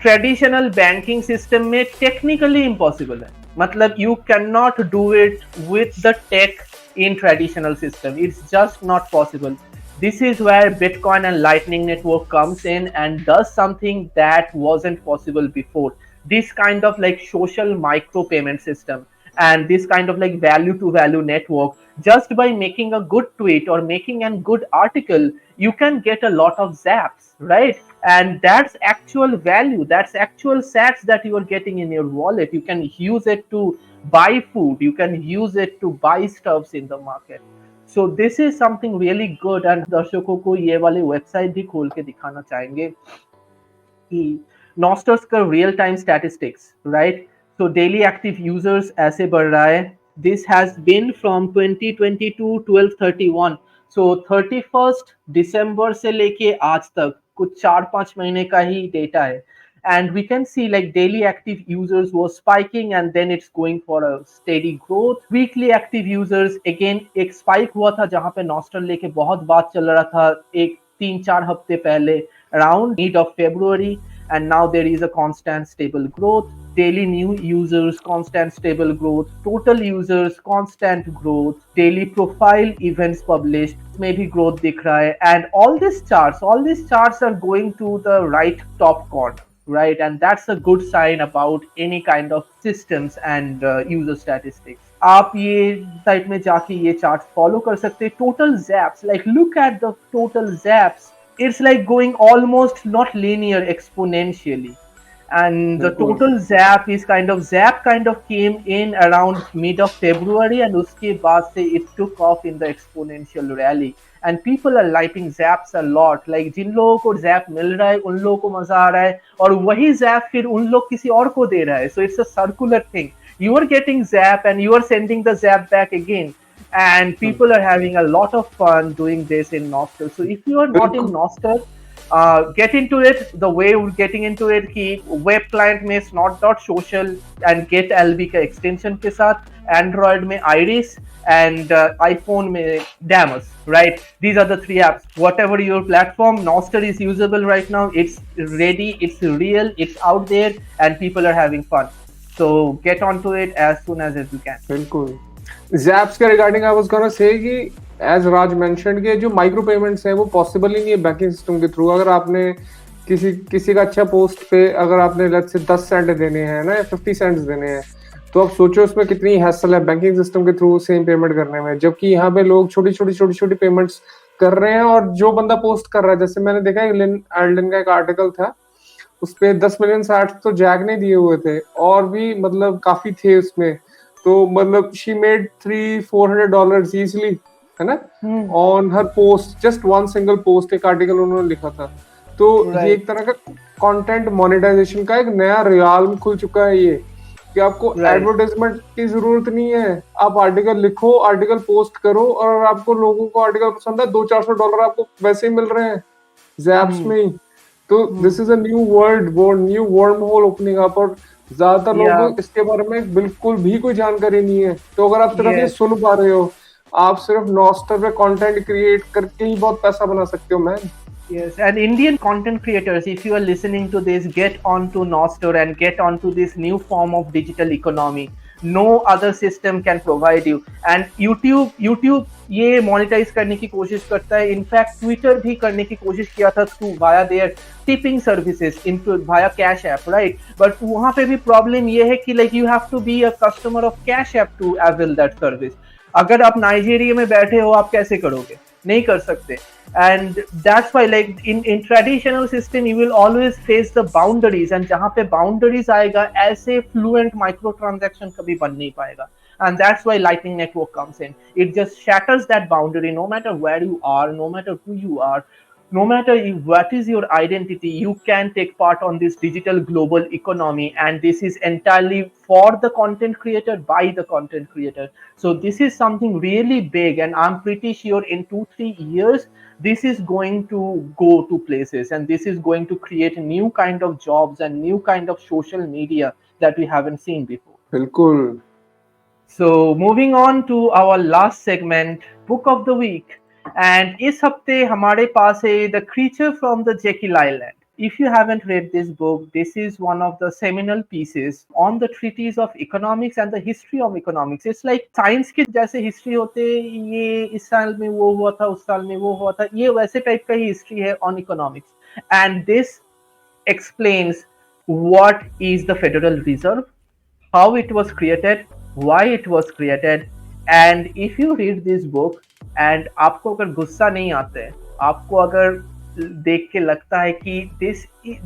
ट्रेडिशनल बैंकिंग सिस्टम में टेक्निकली इम्पॉसिबल है. मतलब you cannot do it with the tech in traditional system. It's just not possible. This is where Bitcoin and Lightning Network comes in and does something that wasn't possible before. This kind of like social micro payment system. and this kind of like value to value network. Just by making a good tweet or making a good article, you can get a lot of zaps, right? And that's actual value, that's actual sats that you are getting in your wallet. You can use it to buy food, you can use it to buy stuffs in the market. So this is something really good, and दर्शकों को ये वाले website भी खोल के दिखाना चाहेंगे कि नॉस्टर्स का real time statistics, right? So daily active users ऐसे बढ़ रहा है. This has been from 2022 1231. So 31st दिसंबर से लेके आज तक कुछ 4-5 महीने का ही डेटा है. And we can see like daily active users was spiking and then it's going for a steady growth. Weekly active users again एक spike हुआ था जहां पे नॉस्टर लेके बहुत बात चल रहा था एक 3-4 हफ्ते पहले around mid of February, and now there is a constant stable growth. Daily new users, constant stable growth. Total users, constant growth. Daily profile events published में भी growth दिख रहा है. And all these charts are going to the right top corner, right? And that's a good sign about any kind of systems and user statistics. आप ये site में जाके ये चार्ट फॉलो कर सकते हैं. Total zaps, like look at the total zaps. It's like going almost not linear, exponentially. And the total zap kind of came in around mid of February, and उसके बाद से it took off in the exponential rally. And people are liking zaps a lot. Like जिन लोगों को zap मिल रहा है उन लोगों को मजा आ रहा है, और वही zap फिर उन लोग किसी और को दे रहा है. So it's a circular thing. You are getting zap and you are sending the zap back again. And people are having a lot of fun doing this in Nostr. So if you are not in Nostr, get into it. The way we're getting into it कि web client में snot.social and get LB का extension के साथ, Android में Iris and iPhone में Damus, right? These are the 3 apps. Whatever your platform, Nostr is usable right now. It's ready, it's real, it's out there, and people are having fun. So get onto it as soon as you can. बिल्कुल. Zaps के regarding I was gonna say कि as राज mentioned के जो micro payments हैं वो possible ही नहीं है banking system के थ्रू. अगर आपने किसी का अच्छा पोस्ट पे अगर आपने लेट्स से 10 सेंट देने हैं ना या 50 सेंट्स देने हैं, तो आप सोचो उसमें कितनी हैसल है बैंकिंग सिस्टम के थ्रू सेम पेमेंट करने में. जबकि यहाँ पे लोग छोटी पेमेंट्स कर रहे हैं, और जो बंदा पोस्ट कर रहा है, जैसे मैंने देखा लिन एल्डन का एक आर्टिकल था, उस पे 10 मिलियन सैट्स तो जैक ने दिए हुए थे, और भी मतलब काफी थे उसमें. तो मतलब शी मेड $300-400 इजीली, है ना, on her post, just one single post. एक आर्टिकल उन्होंने लिखा था. तो ये एक तरह का कंटेंट मोनेटाइजेशन का एक नया रियाल्म खुल चुका है ये, कि आपको एडवर्टाइजमेंट की जरूरत नहीं है. आप आर्टिकल लिखो, आर्टिकल पोस्ट करो, और आपको लोगों को आर्टिकल पसंद है, $200-400 आपको वैसे ही मिल रहे हैं जैप्स में ही. तो this is a new worm hole opening up, और ज्यादातर लोगों को इसके बारे में बिल्कुल भी कोई जानकारी नहीं है. तो अगर आप सिर्फ ये सुन पा रहे हो, आप सिर्फ नॉस्टर पे कंटेंट क्रिएट करके ही बहुत पैसा बना सकते हो man. Yes, and Indian content creators, if you are listening to this, get onto Nostr and get onto this new form of digital economy. No other system can provide you. And YouTube ये monetize करने की कोशिश करता है. In fact Twitter भी करने की कोशिश किया था through via their tipping services into via Cash App, right? But वहाँ पे भी problem ये है कि like you have to be a customer of Cash App to avail that service. अगर आप नाइजीरिया में बैठे हो, आप कैसे करोगे? नहीं कर सकते. And that's why like in traditional system you will always face the boundaries, and जहाँ पे boundaries आएगा ऐसे fluent micro transaction कभी बन नहीं पाएगा. And that's why Lightning Network comes in. It just shatters that boundary. No matter where you are, no matter who you are, no matter what is your identity, you can take part on this digital global economy, and this is entirely for the content creator, by the content creator. So this is something really big, and I'm pretty sure in 2-3 years this is going to go to places, and this is going to create a new kind of jobs and new kind of social media that we haven't seen before. बिल्कुल. So moving on to our last segment, book of the week. And इस हफ्ते हमारे पास है The Creature from the Jekyll Island. If you haven't read this book, this is one of the seminal pieces on the treatise of economics and the history of economics. It's like science के जैसे history होते, ये इस साल में वो हुआ था, उस साल में वो हुआ था, ये वैसे टाइप का ही history है on economics. And this explains what is the Federal Reserve, how it was created, why it was created, and if you read this book and आपको अगर गुस्सा नहीं आता है, आपको अगर देख के लगता है कि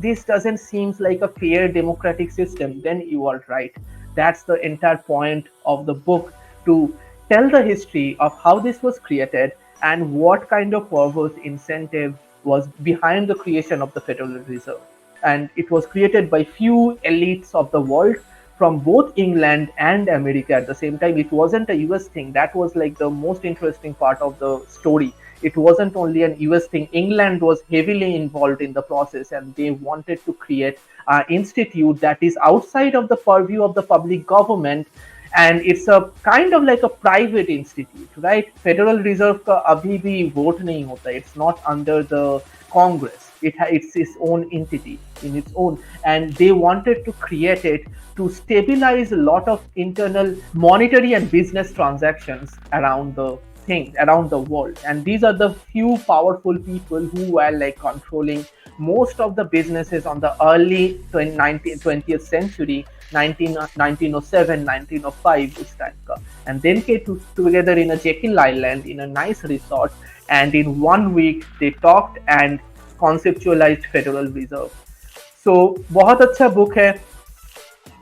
this doesn't seems like a fair democratic system, then you are right. That's the entire point of the book, to tell the history of how this was created and what kind of purpose incentive was behind the creation of the Federal Reserve. And it was created by few elites of the world from both England and America at the same time. It wasn't a US thing. That was like the most interesting part of the story. It wasn't only an US thing. England was heavily involved in the process, and they wanted to create an institute that is outside of the purview of the public government, and it's a kind of like a private institute, right? Federal Reserve का अभी भी vote नहीं होता. It's not under the Congress. It's its own entity in its own, and they wanted to create it to stabilize a lot of internal monetary and business transactions around the around the world. And these are the few powerful people who were like controlling most of the businesses on the early 20th century, 1907, 1905 उस time का, and then came together in a Jekyll Island in a nice resort, and in 1 week they talked and conceptualized Federal Reserve. So बहुत अच्छा book है,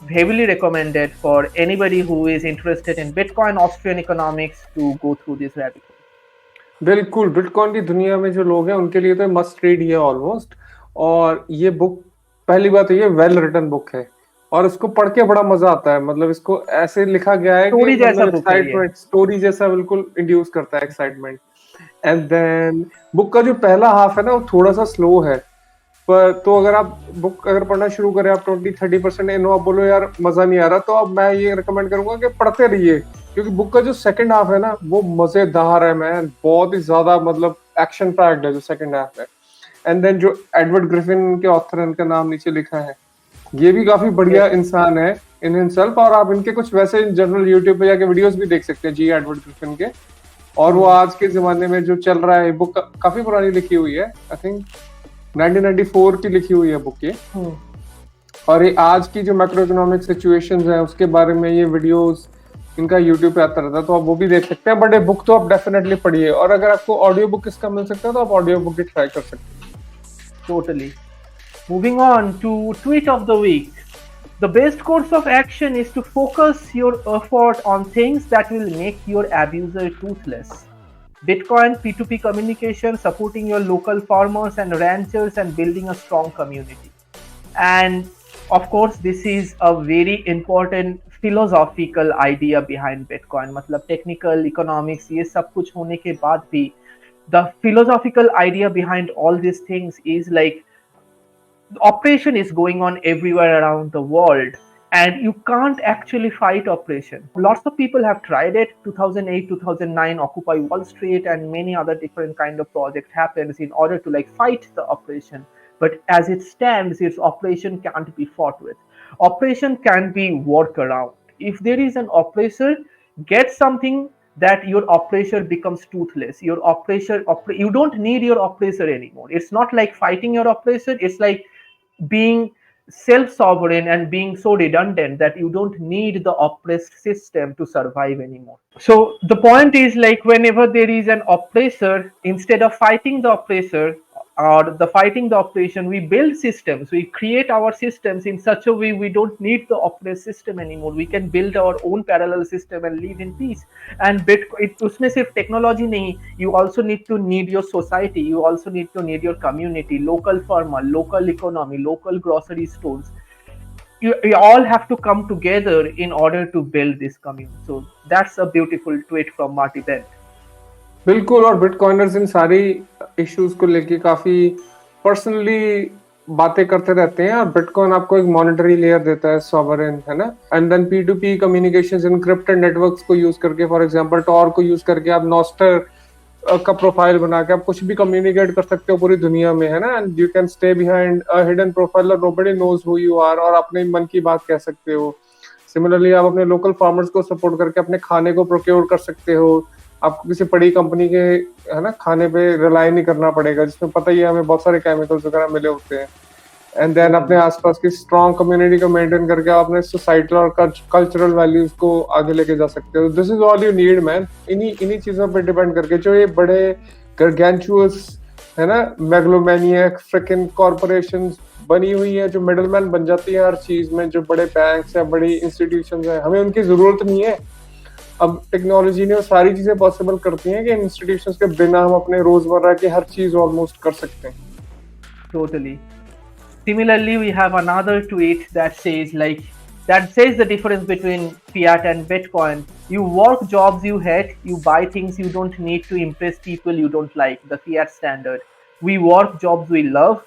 heavily recommended for anybody who is interested in Bitcoin, Austrian economics, to go through this rabbit hole. बिल्कुल, bitcoin की दुनिया में जो लोग हैं उनके लिए तो मस्ट रीड ही है ऑलमोस्ट। और ये बुक, पहली बात ये वेल रिटन बुक है और इसको पढ़ के बड़ा मजा आता है। मतलब इसको ऐसे लिखा गया है स्टोरी जैसा एक्साइटमेंट, स्टोरी जैसा बिल्कुल इंड्यूस करता है एक्साइटमेंट। एंड देन बुक का जो पहला हाफ है ना वो थोड़ा सा स्लो है, पर तो अगर आप बुक अगर पढ़ना शुरू करें आप 20-30% इन, आप बोलो यार मजा नहीं आ रहा, तो अब मैं ये रिकमेंड करूंगा कि पढ़ते रहिए, क्योंकि बुक का जो सेकंड हाफ है ना वो मजेदार है मैन, बहुत ही ज्यादा मतलब एक्शन पैक्ड है जो सेकंड हाफ है। एंड देन जो एडवर्ड ग्रिफिन के ऑथर हैं, इनका नाम नीचे लिखा है, ये भी काफी बढ़िया इंसान है इन हिमसेल्फ, और आप इनके कुछ वैसे जनरल यूट्यूब पे जाके वीडियोस भी देख सकते हैं जी एडवर्ड ग्रिफिन के। और वो आज के जमाने में जो चल रहा है, बुक काफी पुरानी लिखी हुई है, आई थिंक 1994 की लिखी हुई है बुक ये। और ये आज की जो मैक्रो इकोनॉमिक सिचुएशंस है उसके बारे में ये वीडियोस इनका यूट्यूब पे आता रहता है, तो आप वो भी देख सकते हैं। बट ये बुक तो आप डेफिनेटली पढ़िए, और अगर आपको ऑडियो बुक इसका मिल सकता है तो आप ऑडियो बुक भी ट्राई कर सकते हैं। Totally. Moving on to tweet of the week. The best course of action is to focus your effort on things that will make your abuser toothless. Bitcoin, P2P communication, supporting your local farmers and ranchers, and building a strong community. And of course, this is a very important philosophical idea behind Bitcoin. मतलब technical economics ये सब कुछ होने के बाद भी the philosophical idea behind all these things is like operation is going on everywhere around the world, and you can't actually fight oppression. Lots of people have tried it. 2008, 2009, Occupy Wall Street and many other different kind of project happens in order to like fight the oppression. But as it stands, its operation can't be fought with. Oppression can be worked around. If there is an oppressor, get something that your oppressor becomes toothless. Your oppressor, you don't need your oppressor anymore. It's not like fighting your oppressor. It's like being self-sovereign and being so redundant that you don't need the oppressed system to survive anymore. So the point is like whenever there is an oppressor, instead of fighting the oppressor or the fighting the oppression, we build systems. We create our systems in such a way we don't need the oppressed system anymore. We can build our own parallel system and live in peace. And Bitcoin, उसमें सिर्फ technology नहीं, you also need to need your society. You also need to need your community, local farmer, local economy, local grocery stores. You all have to come together in order to build this community. So that's a beautiful tweet from Marty Bent. बिल्कुल, और bitcoiners इन सारी issues को लेके काफी personally बातें करते रहते हैं, और बिटकॉइन आपको एक मॉनेटरी लेयर देता है, सॉवरेन है ना। And then P2P communications, encrypted networks को यूज करके, फॉर एग्जांपल टॉर को यूज करके आप नॉस्टर का प्रोफाइल बना के आप कुछ भी कम्युनिकेट कर सकते हो पूरी दुनिया में, है ना। And you can stay behind a hidden profile और nobody knows who you are, और अपने मन की बात कह सकते हो। सिमिलरली आप अपने लोकल फार्मर्स को सपोर्ट करके अपने खाने को प्रोक्योर कर सकते हो। आपको किसी बड़ी कंपनी के है ना खाने पे रिलाई नहीं करना पड़ेगा, जिसमें पता ही है हमें बहुत सारे केमिकल्स वगैरह मिले होते हैं। एंड देन अपने आसपास की स्ट्रॉन्ग कम्युनिटी को मेंटेन करके आप अपने सोसाइटल और कल्चरल वैल्यूज को आगे लेके जा सकते हो. This is all you need man. इन्हीं चीजों पे डिपेंड करके जो ये बड़े gargantuous है ना, मेगलोमैनियक फ्रिकिंग कॉर्पोरेशंस बनी हुई है, जो मिडलमैन बन जाती है हर चीज में, जो बड़े बैंक्स या बड़ी इंस्टीट्यूशंस हैं, हमें उनकी जरूरत नहीं है. अब टेक्नोलॉजी ने वो सारी चीजें पॉसिबल करती हैं कि इंस्टीट्यूशंस के बिना हम अपने रोजमर्रा की हर चीज ऑलमोस्ट कर सकते हैं. Totally. Similarly, we have another tweet that says the difference between fiat and Bitcoin. You work jobs you hate, you buy things you don't need to impress people you don't like, the fiat standard. We work jobs we love,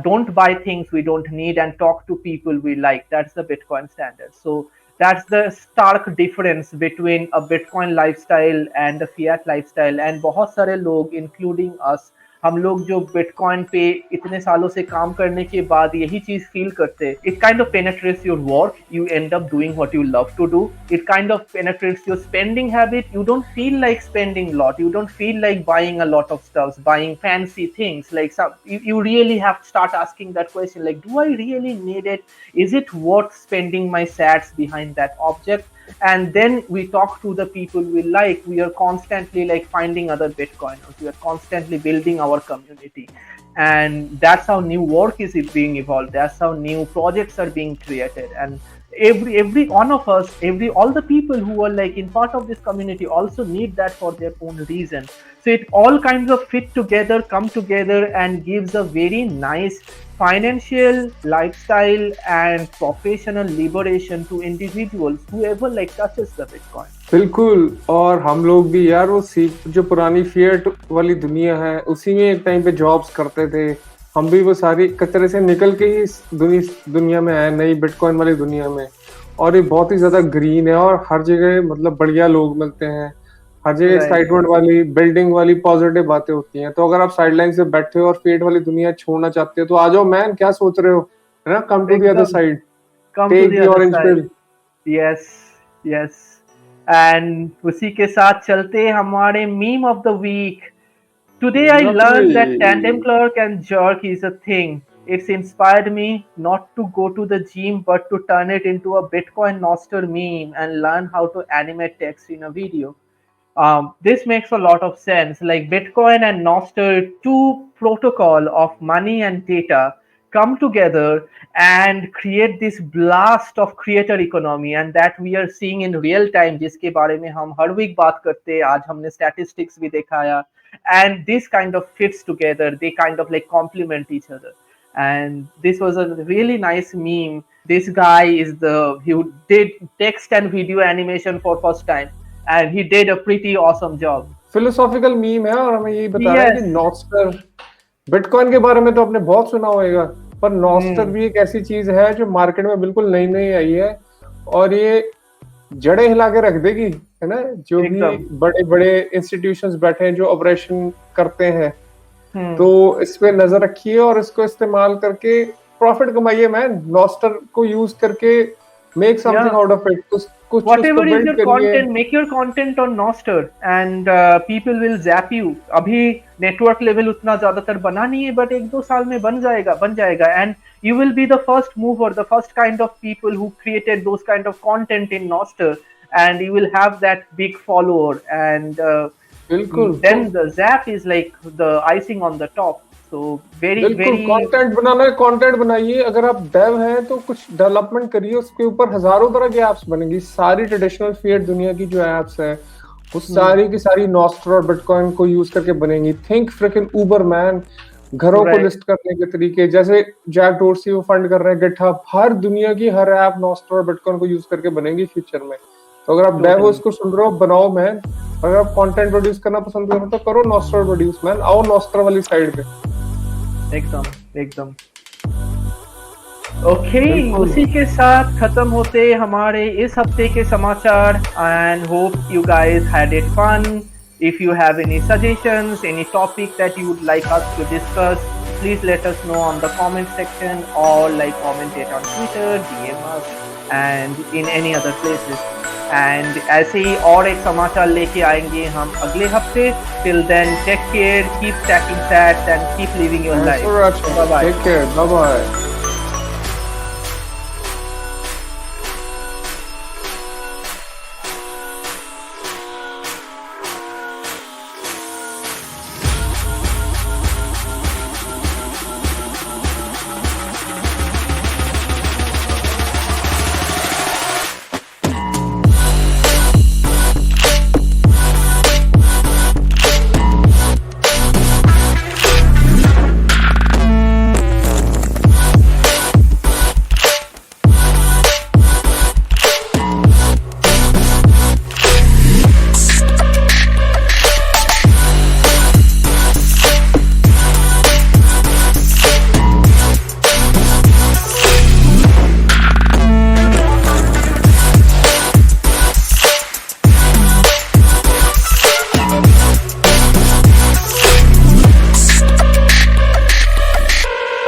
don't buy things we don't need, and talk to people we like. That's the Bitcoin standard. So that's the stark difference between a Bitcoin lifestyle and a fiat lifestyle. And बहुत सारे लोग, including us, हम लोग जो bitcoin पे इतने सालों से काम करने के बाद यही चीज फील करते हैं. It kind of penetrates your work, you end up doing what you love to do. It kind of penetrates your spending habit. You don't feel like spending lot, you don't feel like buying a lot of stuff, buying fancy things. Like you really have to start asking that question, like, do I really need it? Is it worth spending my sats behind that object? And then we talk to the people we like. We are constantly like finding other Bitcoiners, we are constantly building our community, and that's how new work is being evolved, that's how new projects are being created. And every one of us, all the people who are like in part of this community also need that for their own reason. So it all kinds of fit together, come together, and gives a very nice financial, lifestyle, and professional liberation to individuals, whoever like touches the Bitcoin. बिल्कुल. और हम लोग भी यार वो जो पुरानी fiat वाली दुनिया है, उसी में एक टाइम पे जॉब्स करते थे. हम भी वो सारी कचरे से निकल के ही इस दुनिया में आए, नई बिटकॉइन वाली दुनिया में. और ये बहुत ही ज्यादा ग्रीन है, और हर जगह मतलब बढ़िया लोग मिलते हैं, हर जगह एक्साइटमेंट वाली, बिल्डिंग वाली पॉजिटिव बातें होती हैं. तो अगर आप साइडलाइन से बैठे हो और फिएट वाली दुनिया छोड़ना चाहते हो तो आ जाओ मैन. क्या सोच रहे हो, है ना? Come to the other side, take the orange pill. Yes yes. And उसी के साथ चलते हमारे meme of the week. Today I learned that tandem clerk and jerk is a thing. It's inspired me not to go to the gym but to turn it into a Bitcoin Noster meme and learn how to animate text in a video. This makes a lot of sense. Like Bitcoin and Noster, two protocol of money and data, come together and create this blast of creator economy, and that we are seeing in real time, जिसके बारे में हम हर week बात करते हैं. आज हमने statistics भी दिखाया, and this kind of fits together, they kind of like complement each other. And this was a really nice meme. This guy is he did text and video animation for first time, and he did a pretty awesome job. Philosophical meme है, और हमें यही बता रहा है कि Nostr, bitcoin के बारे में तो आपने बहुत सुना होगा, पर नॉस्टर भी एक ऐसी चीज है जो मार्केट में बिल्कुल नई नई आई है, और ये जड़ें हिला के रख देगी, है ना? जो भी बड़े बड़े इंस्टीट्यूशंस बैठे हैं जो ऑपरेशन करते हैं, तो इस पे नजर रखिए और इसको इस्तेमाल करके प्रॉफिट कमाइए मैन. नॉस्टर को यूज करके make something out of it. Whatever is your content, make your content on Nostr, and people will zap you. अभी network level उतना ज्यादातर बना नहीं है, but 1-2 साल में बन जाएगा, and you will be the first mover, the first kind of people who created those kind of content in Nostr, and you will have that big follower, and then the zap is like the icing on the top. So very content बनाइए. अगर आप Dave हैं तो कुछ development करिए, उसके ऊपर हजारों तरह के एप्स बनेंगी. सारी ट्रेडिशनल फिएट दुनिया की जो एप्स है वो सारी की सारी नॉस्टर और बिटकॉइन को यूज करके बनेंगी. थिंक फ्रिकिंग उबर मैन. घरों को लिस्ट करने के तरीके, जैसे जैक डोर्सी वो फंड कर रहे हैं गिटहब, हर दुनिया की हर ऐप नॉस्टर और बिटकॉइन को यूज करके बनेगी फ्यूचर में. तो अगर आप डेव हो, इसको सुन रहे हो, बनाओ मैन. अगर आप कंटेंट प्रोड्यूस करना पसंद करो तो करो नॉस्टर प्रोड्यूस मैन. आओ नॉस्टर वाली साइड पे. एकदम. ओके, उसी के साथ खत्म होते हमारे इस हफ्ते के समाचार, and hope you guys had it fun. If you have any suggestions, any topic that you would like us to discuss, please let us know on the comment section, और like comment it on Twitter, DM us, and in any other places. And ऐसे ही और एक समाचार लेके आएंगे हम अगले हफ्ते. Till then, take care, keep stacking sats, and keep living your life. Bye bye. Take care. Bye bye.